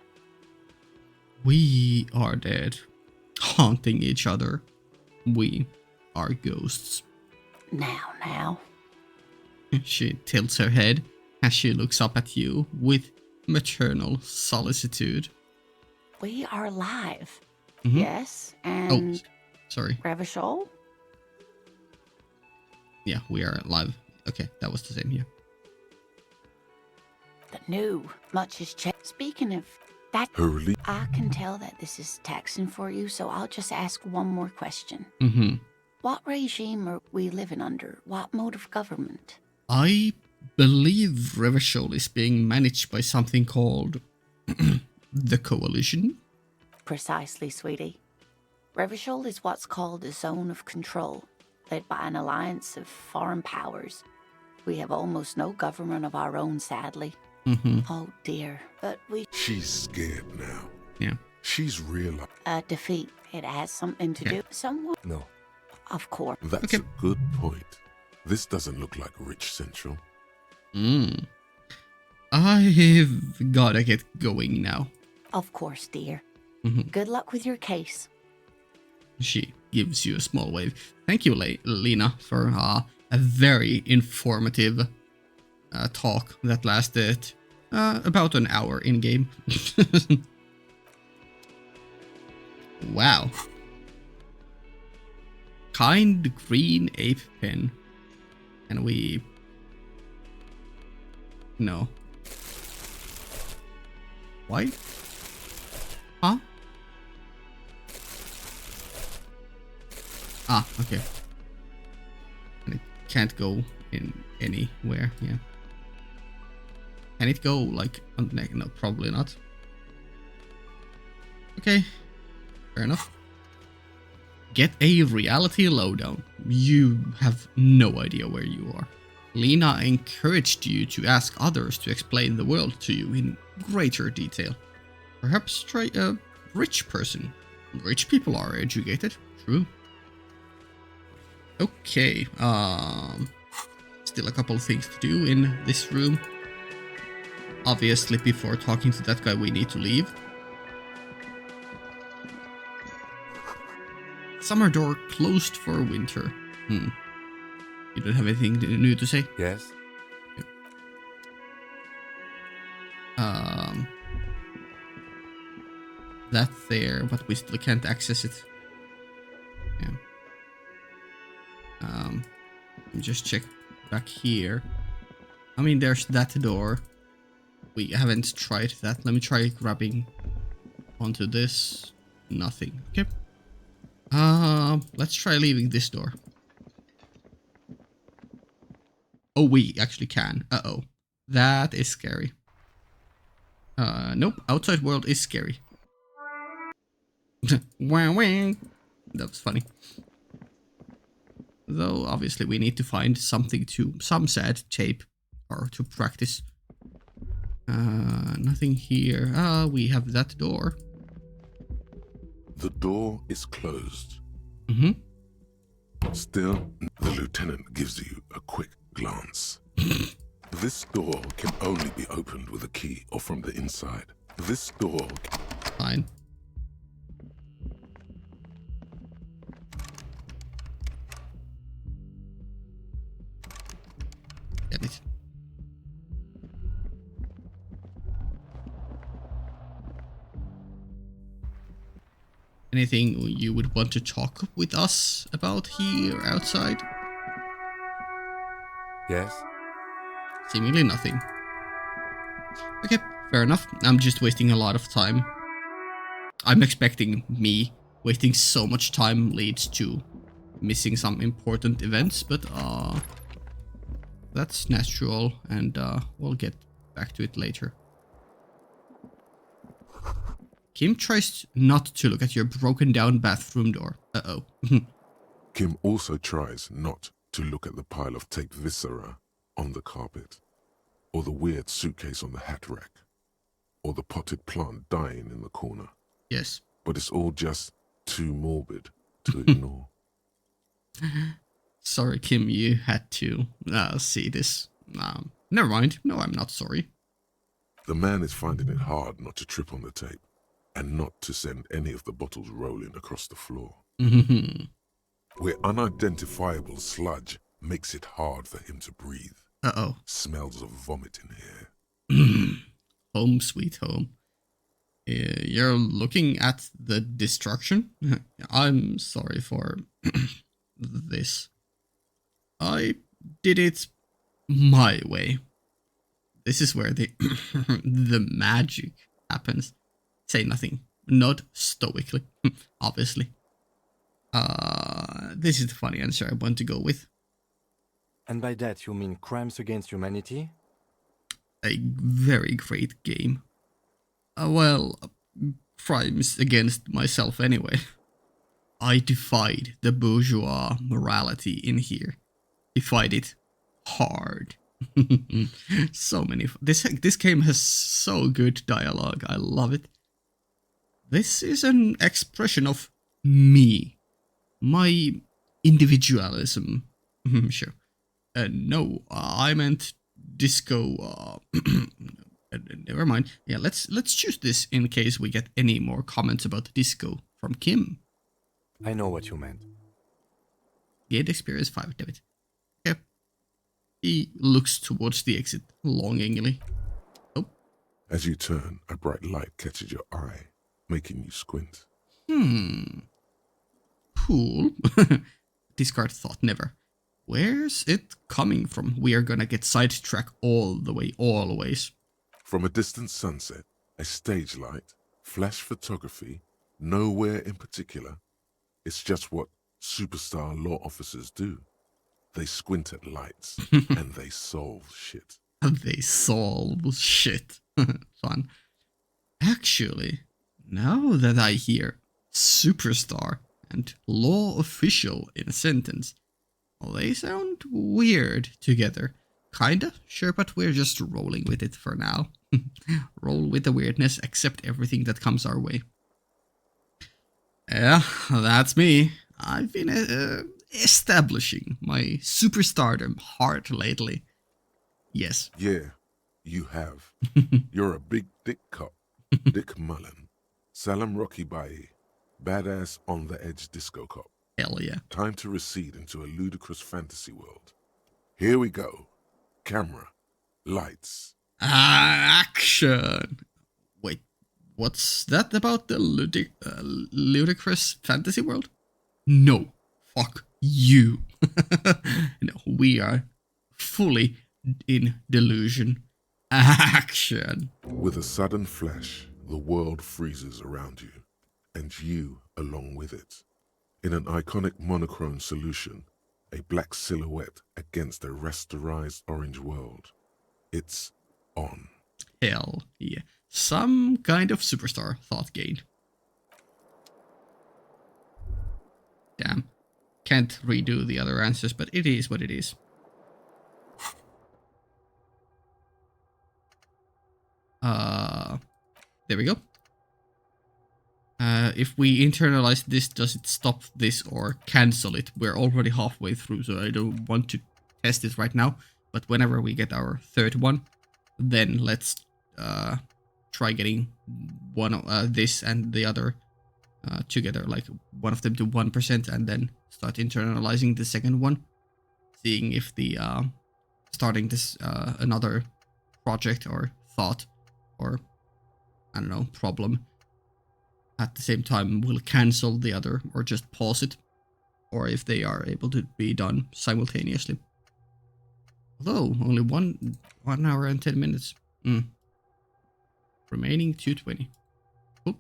We are dead, haunting each other. We are ghosts. Now. She tilts her head as she looks up at you with maternal solicitude. We are alive. Mhm. Yes, and... Sorry. Revachol? Yeah, we are live. Okay, that was the same here. The new, much as... Speaking of... That... Her relief... I can tell that this is taxing for you, so I'll just ask one more question. Mm-hmm. What regime are we living under? What mode of government? I believe Revachol is being managed by something called the Coalition. Precisely, sweetie. Revachol is what's called a zone of control, led by an alliance of foreign powers. We have almost no government of our own, sadly. Oh dear, but we... She's scared now. Yeah. She's realized. defeat. It has something to do... Someone... No. Of course. That's a good point. This doesn't look like Rich Central. I've gotta get going now. Of course, dear. Good luck with your case. She gives you a small wave. Thank you, Lena, for a very informative talk that lasted about an hour in-game. Wow. Kind green ape pen. And we... No. Why? Huh? Ah, okay. And it can't go in anywhere, yeah. Can it go, like, on the neck? No, probably not. Okay. Fair enough. Get a reality lowdown. You have no idea where you are. Lena encouraged you to ask others to explain the world to you in greater detail. Perhaps try a rich person. Rich people are educated. True. Okay, still a couple of things to do in this room. Obviously, before talking to that guy, we need to leave. Summer door closed for winter. You don't have anything new to say? Yes? Yep. That's there, but we still can't access it. Yeah. Just check back here. I mean, there's that door. We haven't tried that. Let me try grabbing onto this. Nothing. Okay. Let's try leaving this door. Oh, we actually can. Uh-oh. That is scary. Nope. Outside world is scary. Wah, wah. That was funny. Though, obviously, we need to find something to... some sad tape. Or to practice. Nothing here. We have that door. The door is closed. Mm-hmm. Still, the lieutenant gives you a quick glance. This door can only be opened with a key or from the inside. This door... Fine. Damn it. Anything you would want to talk with us about here outside? Yes? Seemingly nothing. Okay, fair enough. I'm just wasting a lot of time. I'm expecting me wasting so much time leads to missing some important events, but that's natural, and we'll get back to it later. Kim tries not to look at your broken down bathroom door. Uh-oh. Kim also tries not to look at the pile of tape viscera on the carpet, or the weird suitcase on the hat rack, or the potted plant dying in the corner. Yes. But it's all just too morbid to ignore. Sorry, Kim, you had to see this. Never mind. No, I'm not sorry. The man is finding it hard not to trip on the tape, and not to send any of the bottles rolling across the floor. Where unidentifiable sludge makes it hard for him to breathe. Uh-oh. Smells of vomit in here. Home sweet home. You're looking at the destruction? I'm sorry for this. I did it my way. This is where the the magic happens. Say nothing. Not stoically, obviously. This is the funny answer I want to go with. And by that you mean crimes against humanity? A very great game. Well, crimes against myself anyway. I defied the bourgeois morality in here. Defied it hard. So many. This game has so good dialogue. I love it. This is an expression of me, my individualism. Sure. No, I meant disco. Never mind. Yeah, let's choose this in case we get any more comments about disco from Kim. I know what you meant. Gained experience 5, damn it. Okay. He looks towards the exit longingly. Oh. As you turn, a bright light catches your eye, making you squint. Cool. Discard thought, never. Where's it coming from? We are gonna get sidetracked all the way, always. From a distant sunset, a stage light, flash photography, nowhere in particular. It's just what superstar law officers do. They squint at lights and they solve shit. They solve shit. Fun. Actually, now that I hear superstar and law official in a sentence, well, they sound weird together. Kinda, sure, but we're just rolling with it for now. Roll with the weirdness, accept everything that comes our way. Yeah, that's me. I've been establishing my superstardom hard lately. Yes. Yeah, you have. You're a big dick cop. Dick Mullen. Salam Rocky Bayi. Badass on the edge disco cop. Hell yeah. Time to recede into a ludicrous fantasy world. Here we go. Camera. Lights. Action! Wait, what's that about the ludicrous fantasy world? No, fuck you. No, we are fully in delusion. Action! With a sudden flash, the world freezes around you, and you along with it. In an iconic monochrome solution, a black silhouette against a rasterized orange world. It's on. Hell yeah. Some kind of superstar thought gained. Damn. Can't redo the other answers, but it is what it is. There we go. If we internalize this, does it stop this or cancel it? We're already halfway through, so I don't want to test it right now. But whenever we get our third one, then let's try getting one of this and the other together, like one of them to 1%, and then start internalizing the second one, seeing if the starting this another project or thought or I don't know problem at the same time will cancel the other or just pause it, or if they are able to be done simultaneously. Although only 1 hour and 10 minutes. Remaining 220. Cool.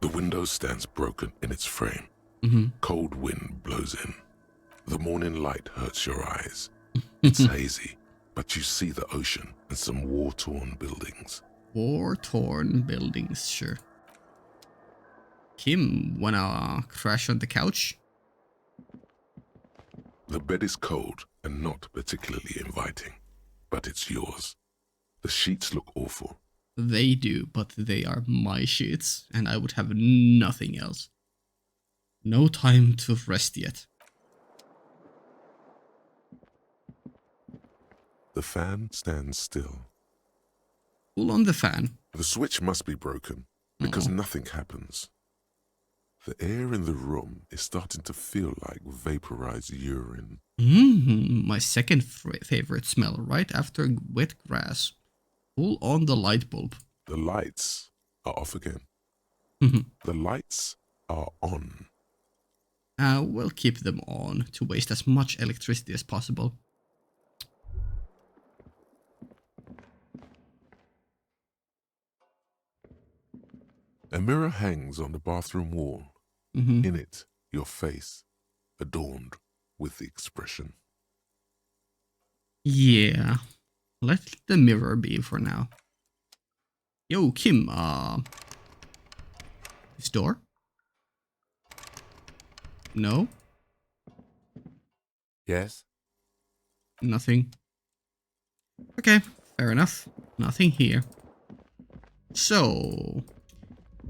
The window stands broken in its frame. Cold wind blows in. The morning light hurts your eyes. It's hazy, but you see the ocean and some war-torn buildings. War-torn buildings, sure. Kim, wanna crash on the couch? The bed is cold and not particularly inviting, but it's yours. The sheets look awful. They do, but they are my sheets, and I would have nothing else. No time to rest yet. The fan stands still. Pull on the fan. The switch must be broken because nothing happens. The air in the room is starting to feel like vaporized urine. My second favorite smell, right after wet grass. Pull on the light bulb. The lights are off again. The lights are on. We'll keep them on to waste as much electricity as possible. A mirror hangs on the bathroom wall. Mm-hmm. In it, your face, adorned with the expression. Yeah. Let the mirror be for now. Yo, Kim, this door? No? Yes? Nothing. Okay, fair enough. Nothing here. So,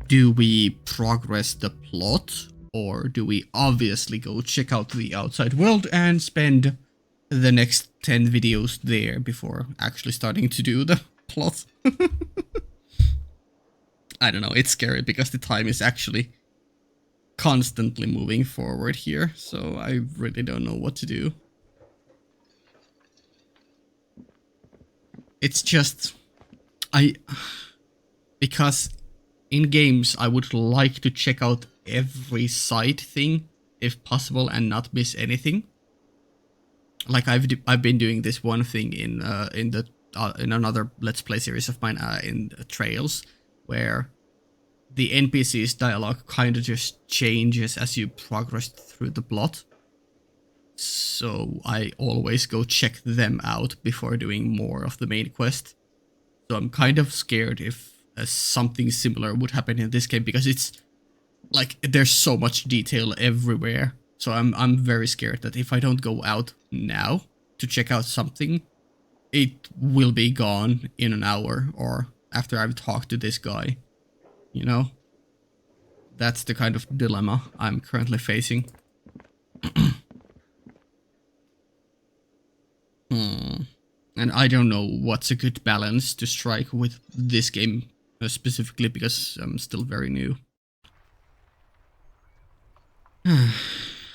do we progress the plot? Or do we obviously go check out the outside world and spend the next 10 videos there before actually starting to do the plot? I don't know, it's scary because the time is actually constantly moving forward here, so I really don't know what to do. It's just... because in games I would like to check out every side thing if possible and not miss anything. Like I've been doing this one thing in another Let's Play series of mine in Trails, where the NPC's dialogue kind of just changes as you progress through the plot. So I always go check them out before doing more of the main quest. So I'm kind of scared if something similar would happen in this game, because it's like there's so much detail everywhere. So I'm very scared that if I don't go out now to check out something, it will be gone in an hour or after I've talked to this guy. You know? That's the kind of dilemma I'm currently facing. And I don't know what's a good balance to strike with this game specifically, because I'm still very new.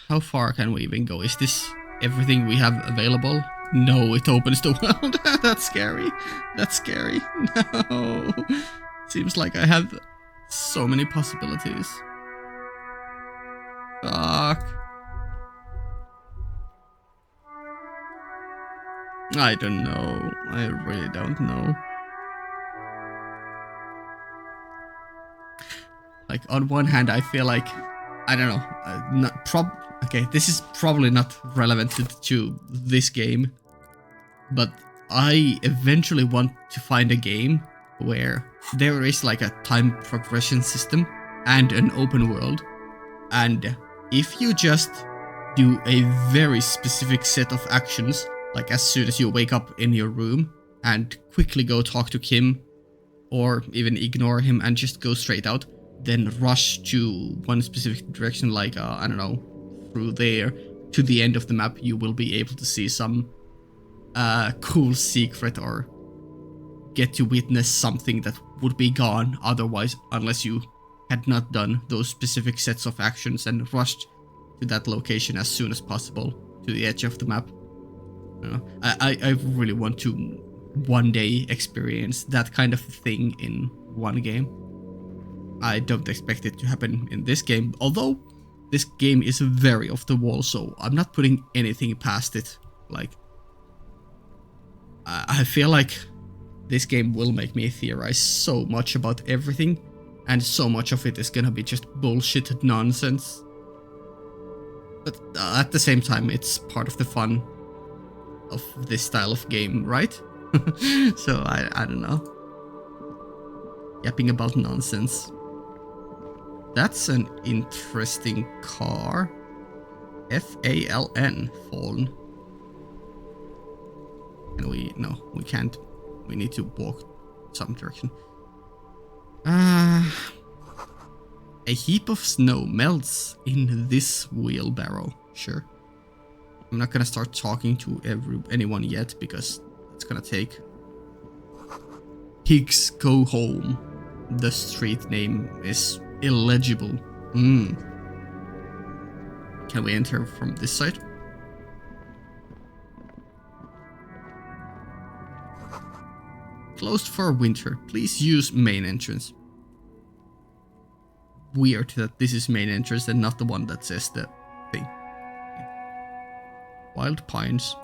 How far can we even go? Is this everything we have available? No, it opens the world. That's scary. That's scary. No. Seems like I have so many possibilities. Fuck. I don't know. I really don't know. Like, on one hand, I feel like, I don't know, okay, this is probably not relevant to this game, but I eventually want to find a game where there is like a time progression system and an open world, and if you just do a very specific set of actions, like as soon as you wake up in your room and quickly go talk to Kim, or even ignore him and just go straight out, then rush to one specific direction, like, I don't know, through there to the end of the map, you will be able to see some cool secret or get to witness something that would be gone otherwise, unless you had not done those specific sets of actions and rushed to that location as soon as possible to the edge of the map. You know, I really want to one day experience that kind of thing in one game. I don't expect it to happen in this game, although this game is very off the wall, so I'm not putting anything past it. Like, I feel like this game will make me theorize so much about everything, and so much of it is gonna be just bullshit nonsense. But at the same time, it's part of the fun of this style of game, right? So I don't know. Yapping about nonsense. That's an interesting car. F-A-L-N, Fallen. And no, we can't. We need to walk some direction. A heap of snow melts in this wheelbarrow. Sure. I'm not gonna start talking to anyone yet, because it's gonna take. Pigs go home. The street name is illegible. Can we enter from this side? Closed for winter. Please use main entrance. Weird that this is main entrance and not the one that says the thing. Wild Pines.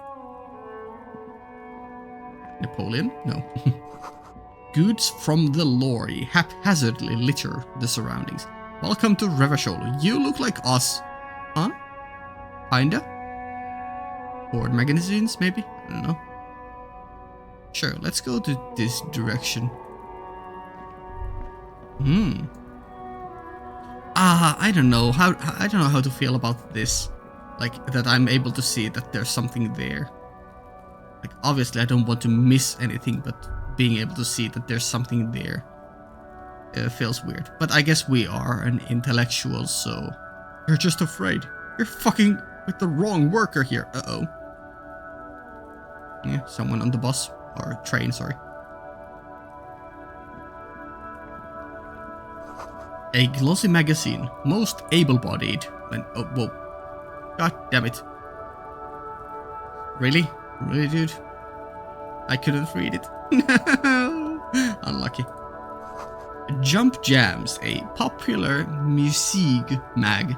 Napoleon? No. Goods from the lorry haphazardly litter the surroundings. Welcome to Revachol. You look like us. Huh? Kinda? Board magazines, maybe? I don't know. Sure, let's go to this direction. I don't know how to feel about this. Like, that I'm able to see that there's something there. Like, obviously I don't want to miss anything, but being able to see that there's something there feels weird. But I guess we are an intellectual, so... You're just afraid. You're fucking with the wrong worker here. Uh-oh. Yeah, someone on the bus. Or train, sorry. A glossy magazine. Most able-bodied. And, oh, whoa. God damn it. Really? Really, dude? I couldn't read it. No! Unlucky. Jump Jams. A popular music mag.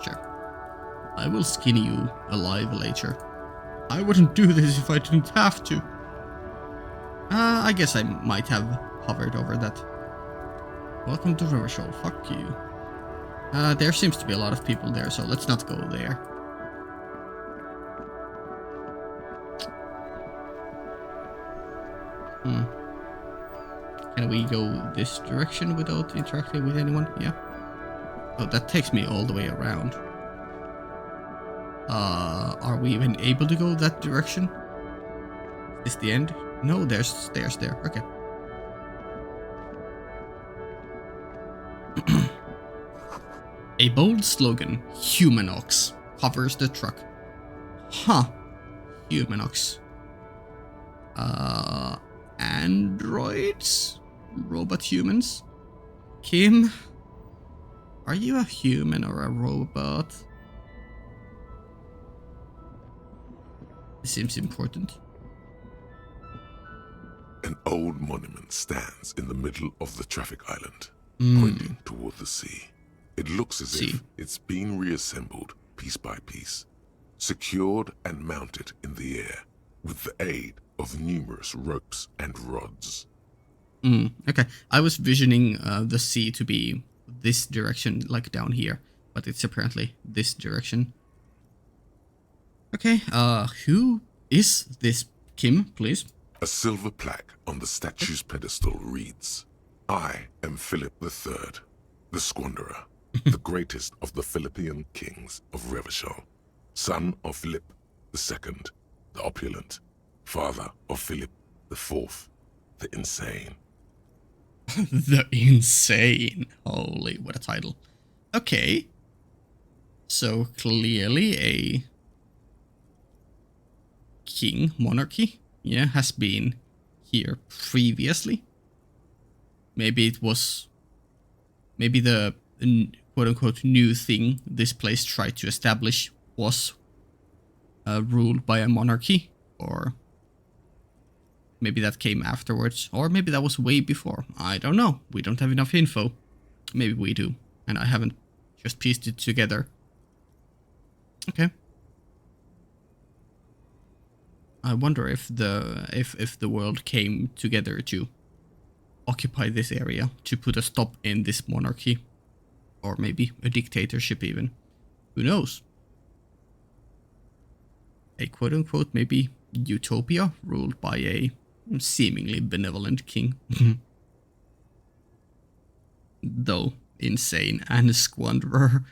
Sure. I will skin you alive later. I wouldn't do this if I didn't have to. I guess I might have hovered over that. Welcome to Revachol. Fuck you. There seems to be a lot of people there, so let's not go there. Can we go this direction without interacting with anyone? Yeah. Oh, that takes me all the way around. Are we even able to go that direction? Is the end? No, there's stairs there. Okay. A bold slogan, Humanox, covers the truck. Huh. Humanox. Androids? Robot humans? Kim? Are you a human or a robot? This seems important. An old monument stands in the middle of the traffic island, pointing toward the sea. It looks as if it's been reassembled piece by piece, secured and mounted in the air with the aid of numerous ropes and rods. Okay, I was visioning the sea to be this direction, like down here, but it's apparently this direction. Okay, who is this Kim, please? A silver plaque on the statue's pedestal reads, I am Philip III, the Squanderer, the greatest of the Philippian kings of Revachol, son of Philip II, the opulent, father of Philip IV, the insane. The insane. Holy, what a title. Okay. So clearly a king monarchy, yeah, has been here previously. Maybe it was, maybe the quote-unquote new thing this place tried to establish was ruled by a monarchy, or maybe that came afterwards, or maybe that was way before. I don't know. We don't have enough info. Maybe we do, and I haven't just pieced it together. Okay. I wonder if the world came together to occupy this area, to put a stop in this monarchy, or maybe a dictatorship even. Who knows? A quote-unquote maybe utopia ruled by a seemingly benevolent king. Though insane and squanderer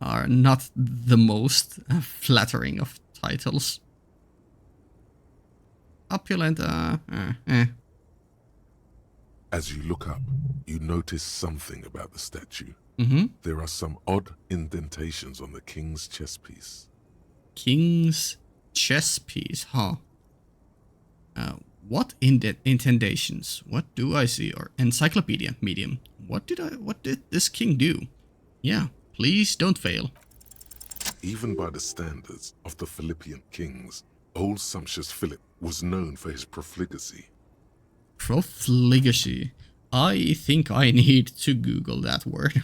are not the most flattering of titles. Opulent, As you look up, you notice something about the statue. Mm-hmm. There are some odd indentations on the king's chess piece. King's chess piece, huh? What indentations? What do I see? Or encyclopedia medium. What did this king do? Yeah, please don't fail. Even by the standards of the Philippian kings, old sumptuous Philip was known for his profligacy. Profligacy. I think I need to Google that word.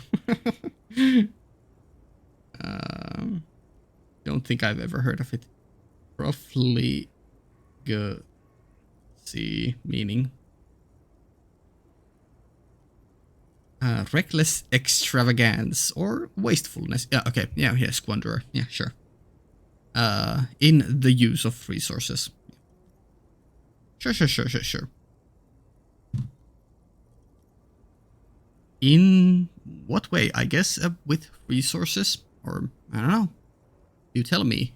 Don't think I've ever heard of it. Profligacy meaning. Reckless extravagance or wastefulness. Yeah, okay. Yeah, squanderer. Yeah, sure. In the use of resources. Sure. In what way? I guess with resources? Or, I don't know. You tell me,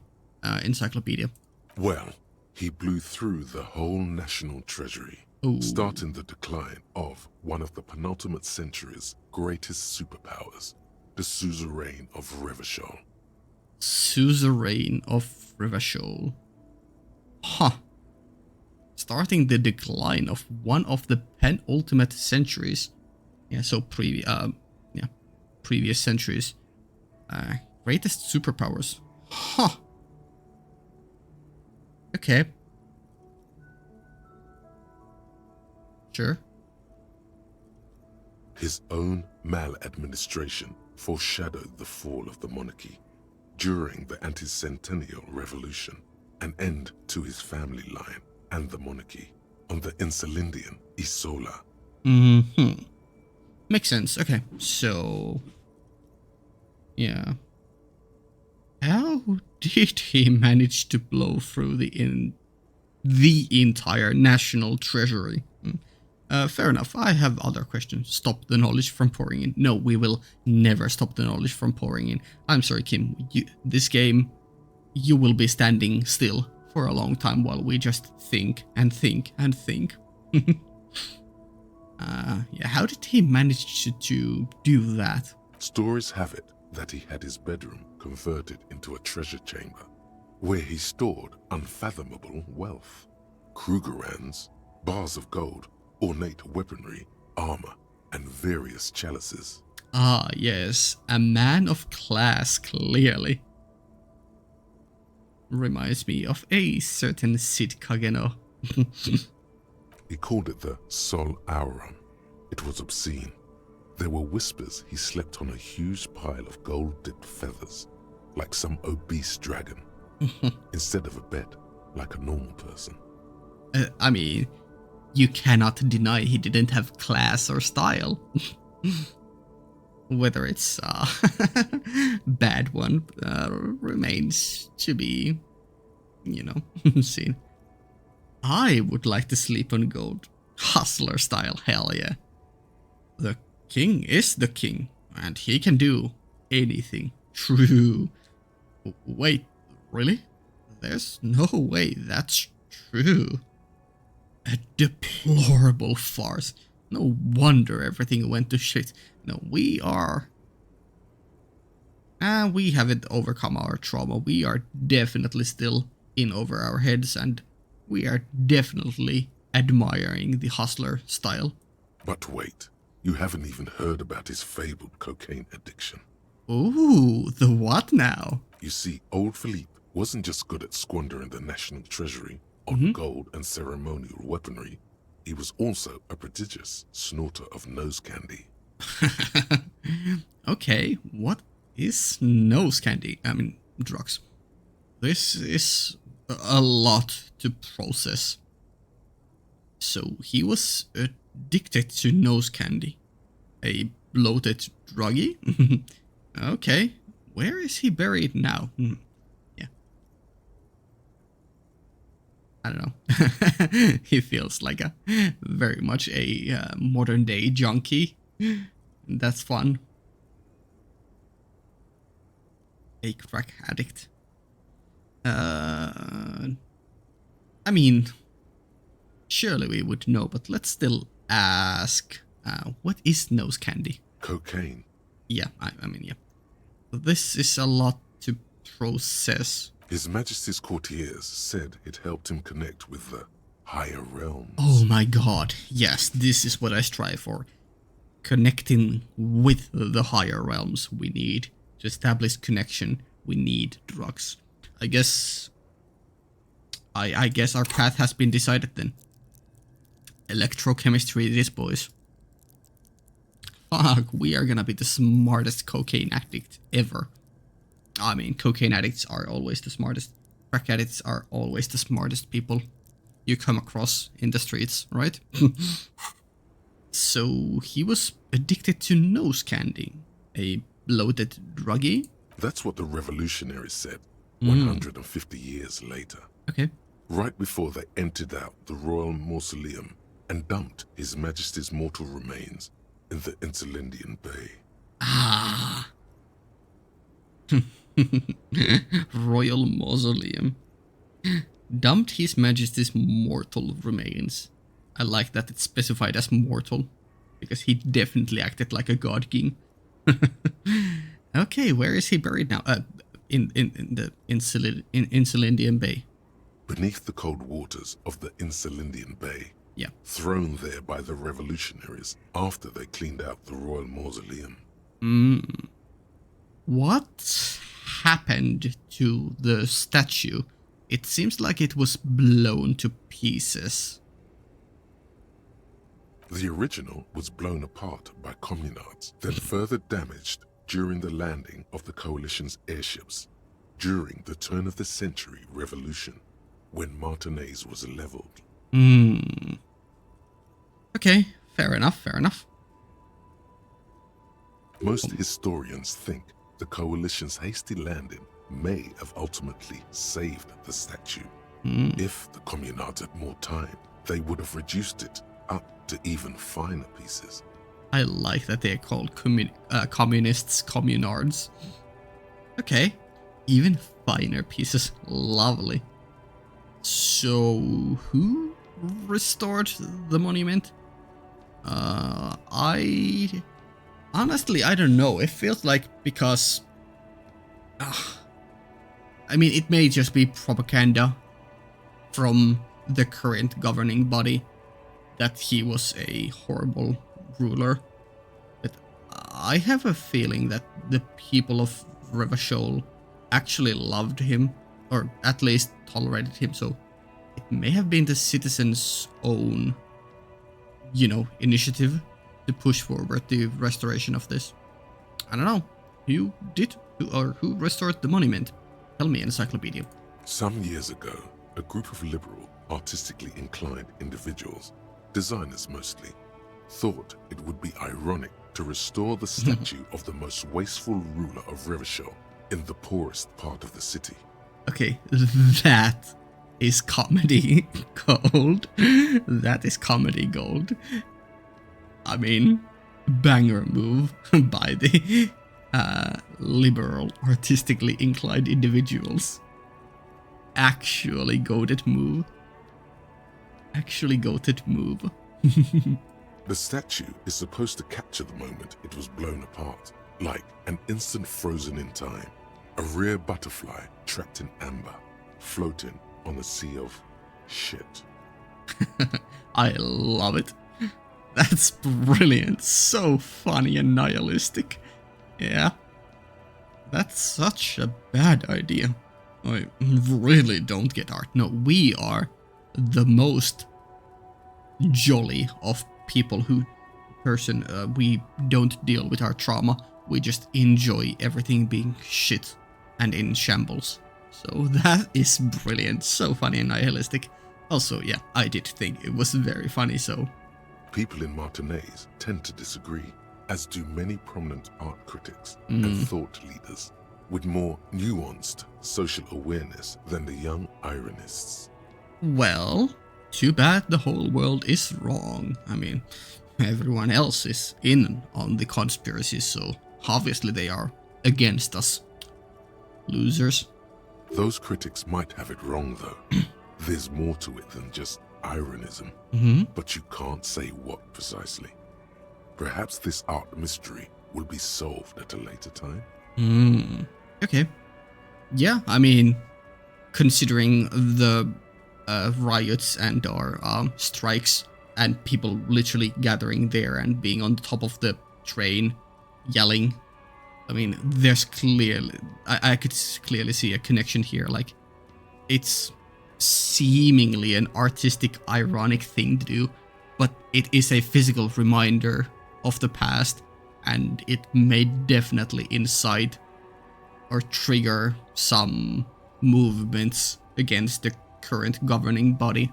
encyclopedia. Well, he blew through the whole national treasury, Ooh. starting the decline of one of the penultimate century's greatest superpowers, the suzerain of Revachol. Suzerain of Revachol. Huh. Starting the decline of one of the penultimate centuries. Yeah, so previous centuries. Greatest superpowers. Huh. Okay. Sure. His own maladministration foreshadowed the fall of the monarchy. During the anti-centennial revolution, an end to his family line and the monarchy on the Insulindian Isola. Makes sense. Okay, so... yeah. How did he manage to blow through the entire national treasury? Fair enough. I have other questions. Stop the knowledge from pouring in. No, we will never stop the knowledge from pouring in. I'm sorry, Kim. This game, you will be standing still for a long time while we just think and think and think. Yeah, how did he manage to do that? Stories have it that he had his bedroom converted into a treasure chamber, where he stored unfathomable wealth. Krugerrands, bars of gold, ornate weaponry, armor, and various chalices. Ah, yes, a man of class, clearly. Reminds me of a certain Sid Kageno. He called it the Sol Auron. It was obscene. There were whispers he slept on a huge pile of gold-dipped feathers, like some obese dragon, instead of a bed, like a normal person. I mean, you cannot deny he didn't have class or style. Whether it's a bad one remains to be, seen. I would like to sleep on gold. Hustler style, hell yeah. The king is the king, and he can do anything. True. Wait, really? There's no way that's true. A deplorable farce. No wonder everything went to shit. No, we haven't overcome our trauma. We are definitely still in over our heads, and we are definitely admiring the hustler style. But wait, you haven't even heard about his fabled cocaine addiction. Ooh, the what now? You see, old Philippe wasn't just good at squandering the national treasury on gold and ceremonial weaponry. He was also a prodigious snorter of nose candy. Okay, what is nose candy? I mean, drugs. This is a lot to process. So he was addicted to nose candy. A bloated druggie? Okay, where is he buried now? Yeah. I don't know. He feels like a very much a modern day junkie. That's fun. A crack addict. I mean, surely we would know, but let's still ask. What is nose candy? Cocaine. Yeah, I mean, yeah. This is a lot to process. His Majesty's courtiers said it helped him connect with the higher realms. Oh my god, yes, this is what I strive for. Connecting with the higher realms we need. To establish connection, we need drugs. I guess our path has been decided then. Electrochemistry it is, boys. Fuck, we are gonna be the smartest cocaine addict ever. I mean, cocaine addicts are always the smartest. Crack addicts are always the smartest people you come across in the streets, right? So he was addicted to nose candy, a bloated druggie? That's what the revolutionaries said 150 years later, Okay. right before they emptied out the royal mausoleum and dumped His Majesty's mortal remains in the Insulindian Bay. Ah. Royal Mausoleum. Dumped His Majesty's mortal remains. I like that it's specified as mortal, because he definitely acted like a god king. Okay, where is he buried now? In the Insulindian Bay. Beneath the cold waters of the Insulindian Bay, Yeah. thrown there by the revolutionaries after they cleaned out the royal mausoleum. What happened to the statue? It seems like it was blown to pieces. The original was blown apart by communards, then further damaged during the landing of the coalition's airships during the turn of the century revolution, when Martinez was leveled. Okay, fair enough, fair enough. Most historians think the coalition's hasty landing may have ultimately saved the statue. If the communards had more time, they would have reduced it up to even finer pieces. I like that they're called communists communards. Okay, even finer pieces. Lovely. So, who restored the monument? Honestly, I don't know. It feels like because... I mean, it may just be propaganda from the current governing body that he was a horrible ruler. But I have a feeling that the people of Revachol actually loved him, or at least tolerated him, so it may have been the citizens' own, initiative to push forward the restoration of this. I don't know. Who restored the monument? Tell me, Encyclopedia. Some years ago, a group of liberal, artistically inclined individuals, designers mostly, thought it would be ironic to restore the statue of the most wasteful ruler of Revachol in the poorest part of the city. Okay, that is comedy gold. That is comedy gold. I mean, banger move by the liberal, artistically inclined individuals. Actually goated move. The statue is supposed to capture the moment it was blown apart, like an instant frozen in time, a rare butterfly trapped in amber, floating on a sea of shit. I love it. That's brilliant. So funny and nihilistic. Yeah. That's such a bad idea. I really don't get art. No, we are the most jolly of people we don't deal with our trauma. We just enjoy everything being shit and in shambles. So that is brilliant. So funny and nihilistic. Also, yeah, I did think it was very funny, so... People in Martinez tend to disagree, as do many prominent art critics and thought leaders with more nuanced social awareness than the young ironists. Well, too bad the whole world is wrong. I mean, everyone else is in on the conspiracy, so obviously they are against us. Losers. Those critics might have it wrong, though. There's more to it than just ironism, but you can't say what precisely. Perhaps this art mystery will be solved at a later time. Okay. Yeah, I mean, considering the riots and our strikes and people literally gathering there and being on the top of the train yelling, I mean, there's clearly... I could clearly see a connection here. Like, it's seemingly an artistic, ironic thing to do, but it is a physical reminder of the past, and it may definitely incite or trigger some movements against the current governing body.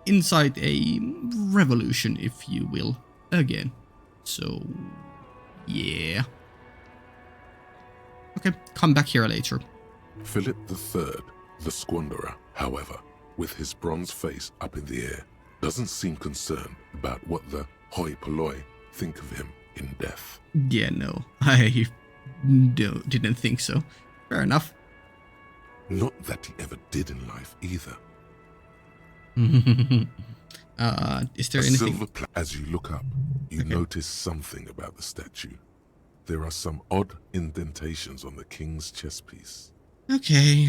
incite a revolution, if you will, again. So, yeah. Okay, come back here later. Philip III, the Squanderer, however, with his bronze face up in the air, doesn't seem concerned about what the hoi polloi think of him in death. Yeah, no, I didn't think so. Fair enough. Not that he ever did in life either. Is there A anything? silver as you look up, you notice something about the statue. There are some odd indentations on the king's chest piece. Okay,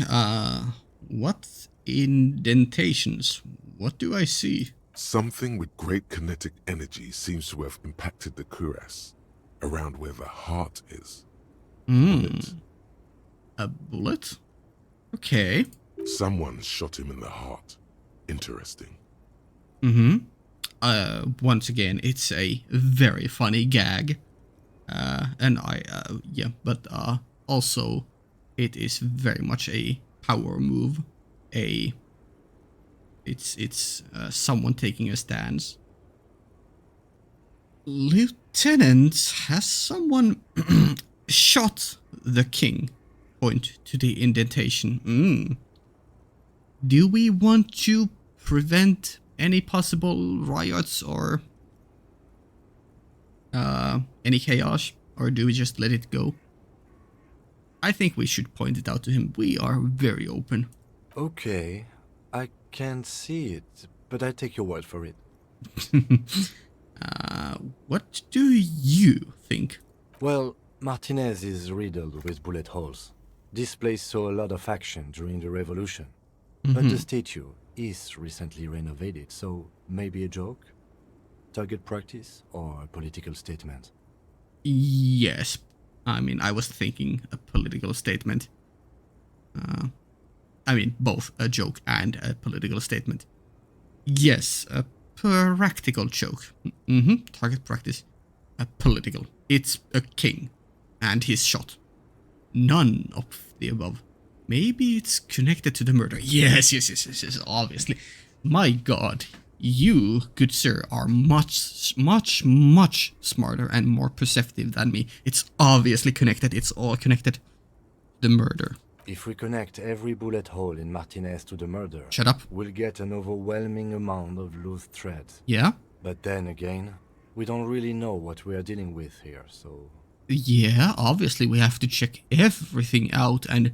what indentations? What do I see? Something with great kinetic energy seems to have impacted the cuirass, around where the heart is. Bullet. A bullet? Okay. Someone shot him in the heart. Interesting. Once again, it's a very funny gag. But also it is very much a power move. It's someone taking a stance. Lieutenant, has someone shot the king? Point to the indentation. Do we want to prevent any possible riots or any chaos, or do we just let it go? I think we should point it out to him. We are very open. Okay, I can't see it, but I take your word for it. What do you think? Well, Martinez is riddled with bullet holes. This place saw a lot of action during the revolution. But the statue is recently renovated, so maybe a joke? Target practice or a political statement? Yes. I mean, I was thinking a political statement. Both a joke and a political statement. Yes, a practical joke. Target practice. A political. It's a king. And he's shot. None of the above. Maybe it's connected to the murder. Yes, obviously. My god. You, good sir, are much smarter and more perceptive than me. It's obviously connected. It's all connected. The murder. If we connect every bullet hole in Martinez to the murder, Shut up. we'll get an overwhelming amount of loose threads. Yeah? But then again, we don't really know what we are dealing with here, so... Yeah, obviously we have to check everything out and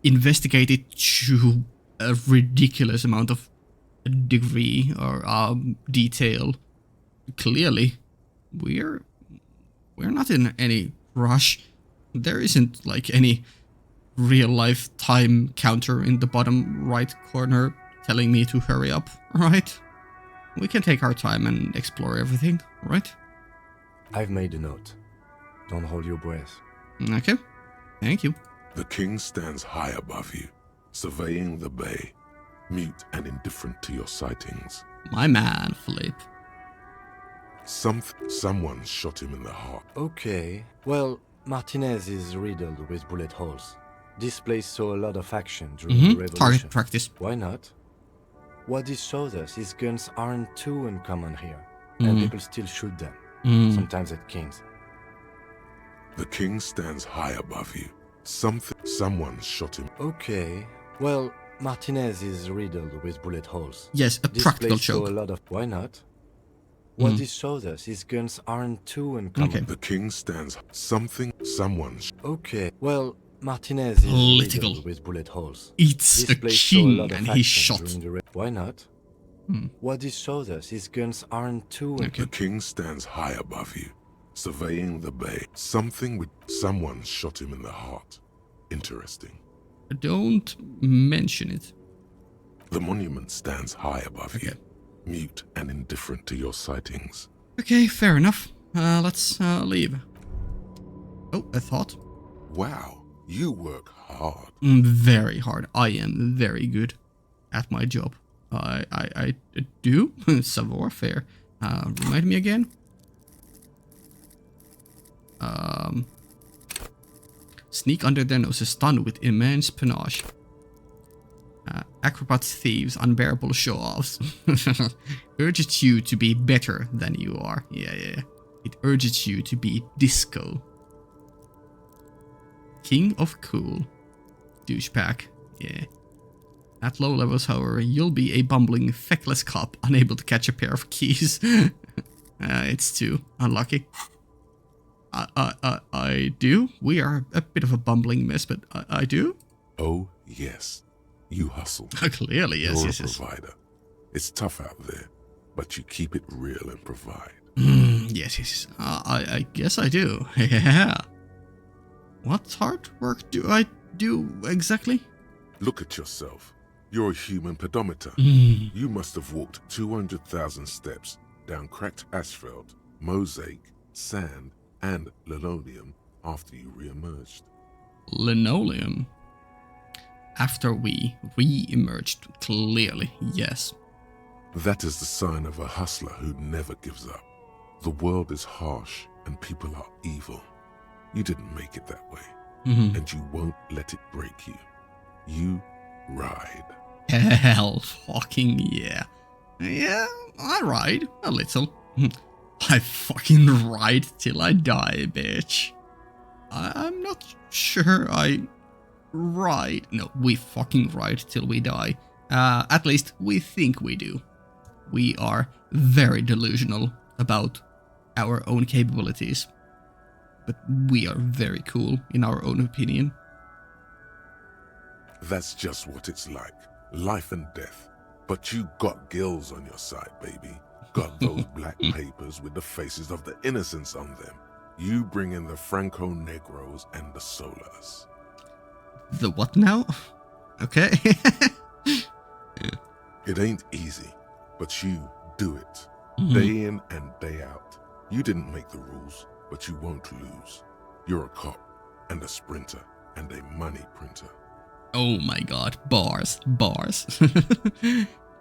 investigate it to a ridiculous amount of degree or detail. Clearly, we're not in any rush. There isn't like any real life time counter in the bottom right corner telling me to hurry up, right? We can take our time and explore everything, right? I've made a note. Don't hold your breath. Okay, thank you. The king stands high above you, surveying the bay, mute and indifferent to your sightings. My man, Philip. Someone shot him in the heart. Okay, well, Martinez is riddled with bullet holes. This place saw a lot of action during the revolution. Target practice. Why not? What this shows us is guns aren't too uncommon here, and people still shoot them, sometimes at kings. The king stands high above you. Someone shot him. Okay, well, Martinez is riddled with bullet holes. Yes, a This practical place saw joke. a lot of... Why not? What this shows us is guns aren't too uncommon. Okay. The king stands. Okay, well, Martinez is Political. riddled with bullet holes. It's This a place saw a king lot of and action he's shot. during the Why not? What this shows us is guns aren't too... Okay. The king stands high above you, surveying the bay. Someone shot him in the heart. Interesting. Don't mention it. The monument stands high above you, Okay. mute and indifferent to your sightings. Okay, fair enough. Let's leave. Oh, a thought. Wow, you work hard. Very hard. I am very good at my job. I do. Savoir faire. Remind me again. Sneak under their noses, stun with immense panache. acrobats, thieves, unbearable show-offs. Urges you to be better than you are. Yeah. It urges you to be disco. King of cool. Douchebag. Yeah. At low levels, however, you'll be a bumbling, feckless cop, unable to catch a pair of keys. It's too unlucky. I do. We are a bit of a bumbling mess, but I do. Oh, yes. You hustle. Clearly, yes, You're yes, a yes. provider. It's tough out there, but you keep it real and provide. Yes. I guess I do. Yeah. What hard work do I do exactly? Look at yourself. You're a human pedometer. You must have walked 200,000 steps down cracked asphalt, mosaic, sand, and linoleum after you re-emerged. Linoleum. After we re-emerged, clearly, yes. That is the sign of a hustler who never gives up. The world is harsh and people are evil. You didn't make it that way, and you won't let it break you. You ride. Hell fucking yeah. Yeah, I ride a little. I fucking ride till I die, bitch. I'm not sure I ride. No, we fucking ride till we die. At least we think we do. We are very delusional about our own capabilities. But we are very cool in our own opinion. That's just what it's like. Life and death. But you got gills on your side, baby. Got those black papers with the faces of the innocents on them. You bring in the Franco Negros and the Solas. The what now? Okay. It ain't easy, but you do it. Day in and day out. You didn't make the rules, but you won't lose. You're a cop and a sprinter and a money printer. Oh my god, bars.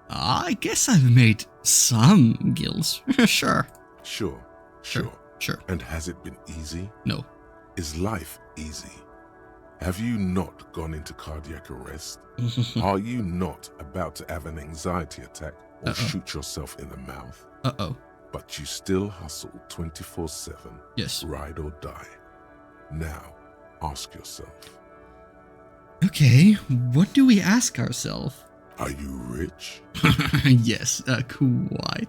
I guess I've made some gills. Sure. Sure. And has it been easy? No. Is life easy? Have you not gone into cardiac arrest? Are you not about to have an anxiety attack or shoot yourself in the mouth? But you still hustle 24/7. Yes. Ride or die. Now, ask yourself. Okay, what do we ask ourselves? Are you rich? Yes, quite.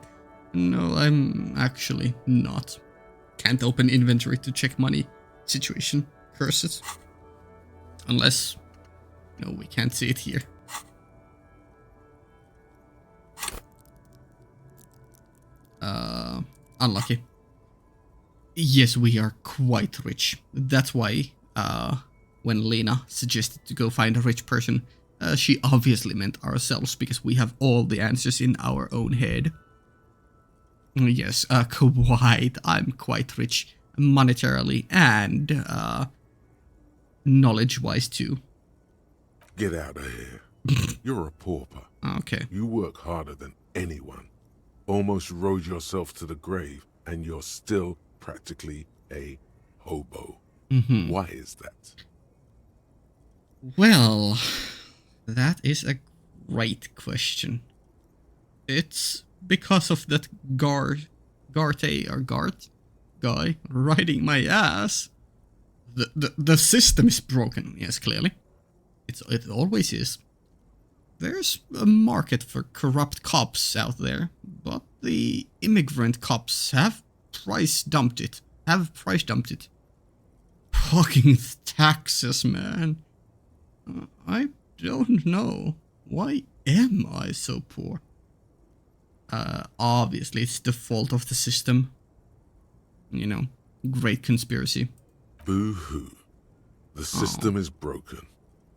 No, I'm actually not. Can't open inventory to check money situation. Curses. Unless... No, we can't see it here. Unlucky. Yes, we are quite rich. That's why, when Lena suggested to go find a rich person, she obviously meant ourselves, because we have all the answers in our own head. Yes, quite. I'm quite rich, monetarily and knowledge-wise too. Get out of here. You're a pauper. Okay. You work harder than anyone. Almost rode yourself to the grave, and you're still practically a hobo. Why is that? Well, that is a great question. It's because of that Gart guy riding my ass. The system is broken, yes, clearly. It always is. There's a market for corrupt cops out there, but the immigrant cops have price dumped it. Fucking taxes, man. I don't know. Why am I so poor? Obviously it's the fault of the system. You know, great conspiracy. Boo-hoo. The system is broken.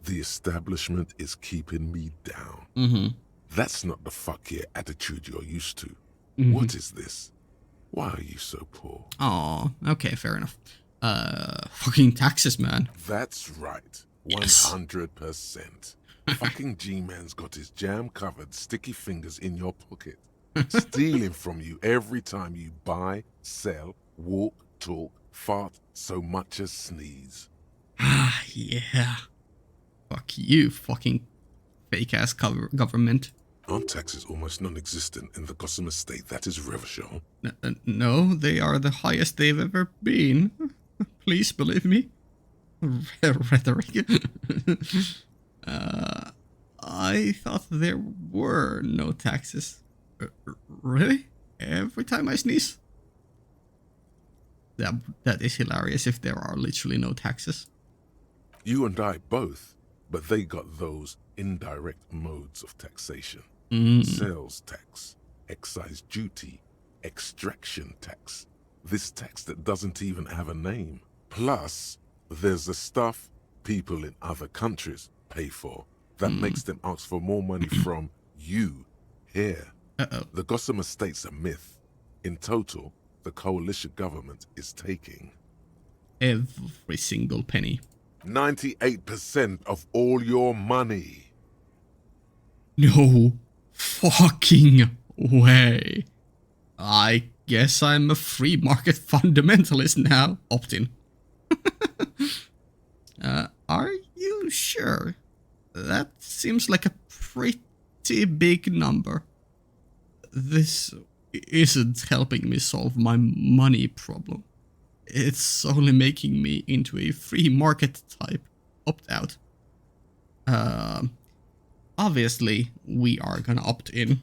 The establishment is keeping me down. That's not the fuck yeah attitude you're used to. What is this? Why are you so poor? Oh, okay, fair enough. Fucking taxes, man. That's right. Yes. 100%. Fucking G-Man's got his jam-covered sticky fingers in your pocket. Stealing from you every time you buy, sell, walk, talk, fart, so much as sneeze. Ah, yeah. Fuck you, fucking fake-ass government. Aren't taxes almost non-existent in the Gossamer state that is Revachol? No, they are the highest they've ever been. Please believe me. Rhetoric. I thought there were no taxes. Really? Every time I sneeze? That is hilarious if there are literally no taxes. You and I both, but they got those indirect modes of taxation. Sales tax, excise duty, extraction tax. This tax that doesn't even have a name. Plus, there's the stuff people in other countries pay for that makes them ask for more money from you here. The Gossamer state's a myth. In total, the coalition government is taking every single penny. 98% of all your money. No fucking way. I guess I'm a free market fundamentalist now. Opt in. Are you sure? That seems like a pretty big number. This isn't helping me solve my money problem. It's only making me into a free market type opt-out. Obviously, we are gonna opt in.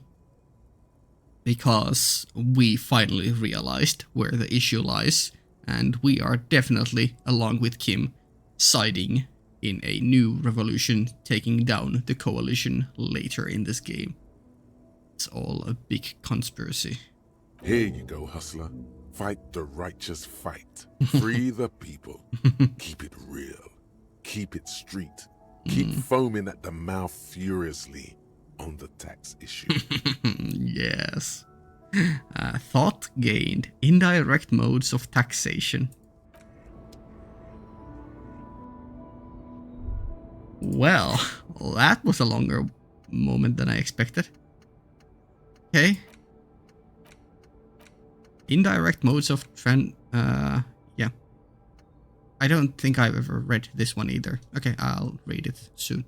Because we finally realized where the issue lies. And we are definitely, along with Kim, siding in a new revolution, taking down the coalition later in this game. It's all a big conspiracy. Here you go, hustler. Fight the righteous fight. Free the people. Keep it real. Keep it street. Keep foaming at the mouth furiously on the tax issue. Yes. Thought gained. Indirect modes of taxation. Well, that was a longer moment than I expected. Okay. Indirect modes of yeah. I don't think I've ever read this one either. Okay, I'll read it soon.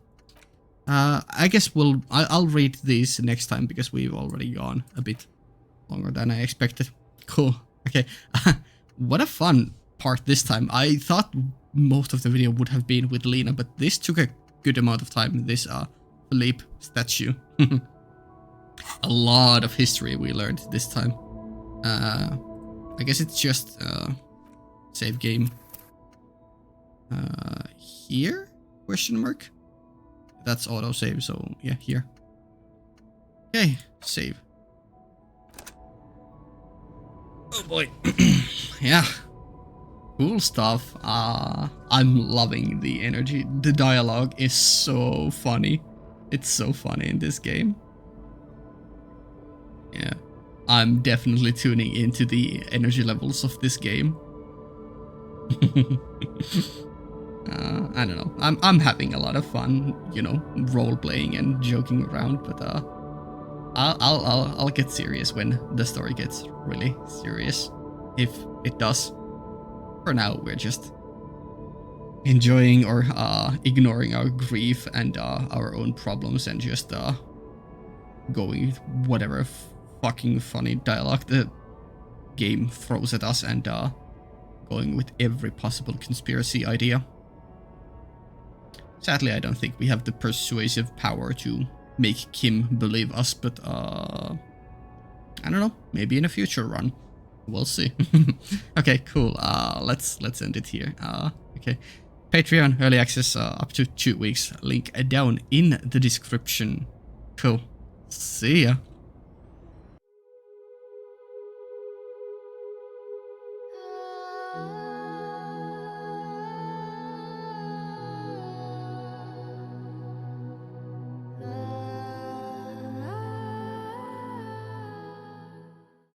I guess I'll read these next time because we've already gone a bit longer than I expected. Cool. Okay. What a fun part this time. I thought most of the video would have been with Lena, but this took a good amount of time. This Philippe statue. A lot of history we learned this time. I guess it's just save game here? Question mark? That's autosave, so yeah, here. Okay, save. Oh boy. Yeah. Cool stuff. I'm loving the energy. The dialogue is so funny. It's so funny in this game. Yeah. I'm definitely tuning into the energy levels of this game. I don't know. I'm having a lot of fun, you know, role playing and joking around, but I'll get serious when the story gets really serious, if it does. For now, we're just enjoying or ignoring our grief and our own problems and just going with whatever fucking funny dialogue the game throws at us and going with every possible conspiracy idea. Sadly, I don't think we have the persuasive power to make Kim believe us, but I don't know, maybe in a future run. We'll see. Okay, cool. Let's end it here. Okay. Patreon early access up to 2 weeks. Link down in the description. Cool. See ya. Ah.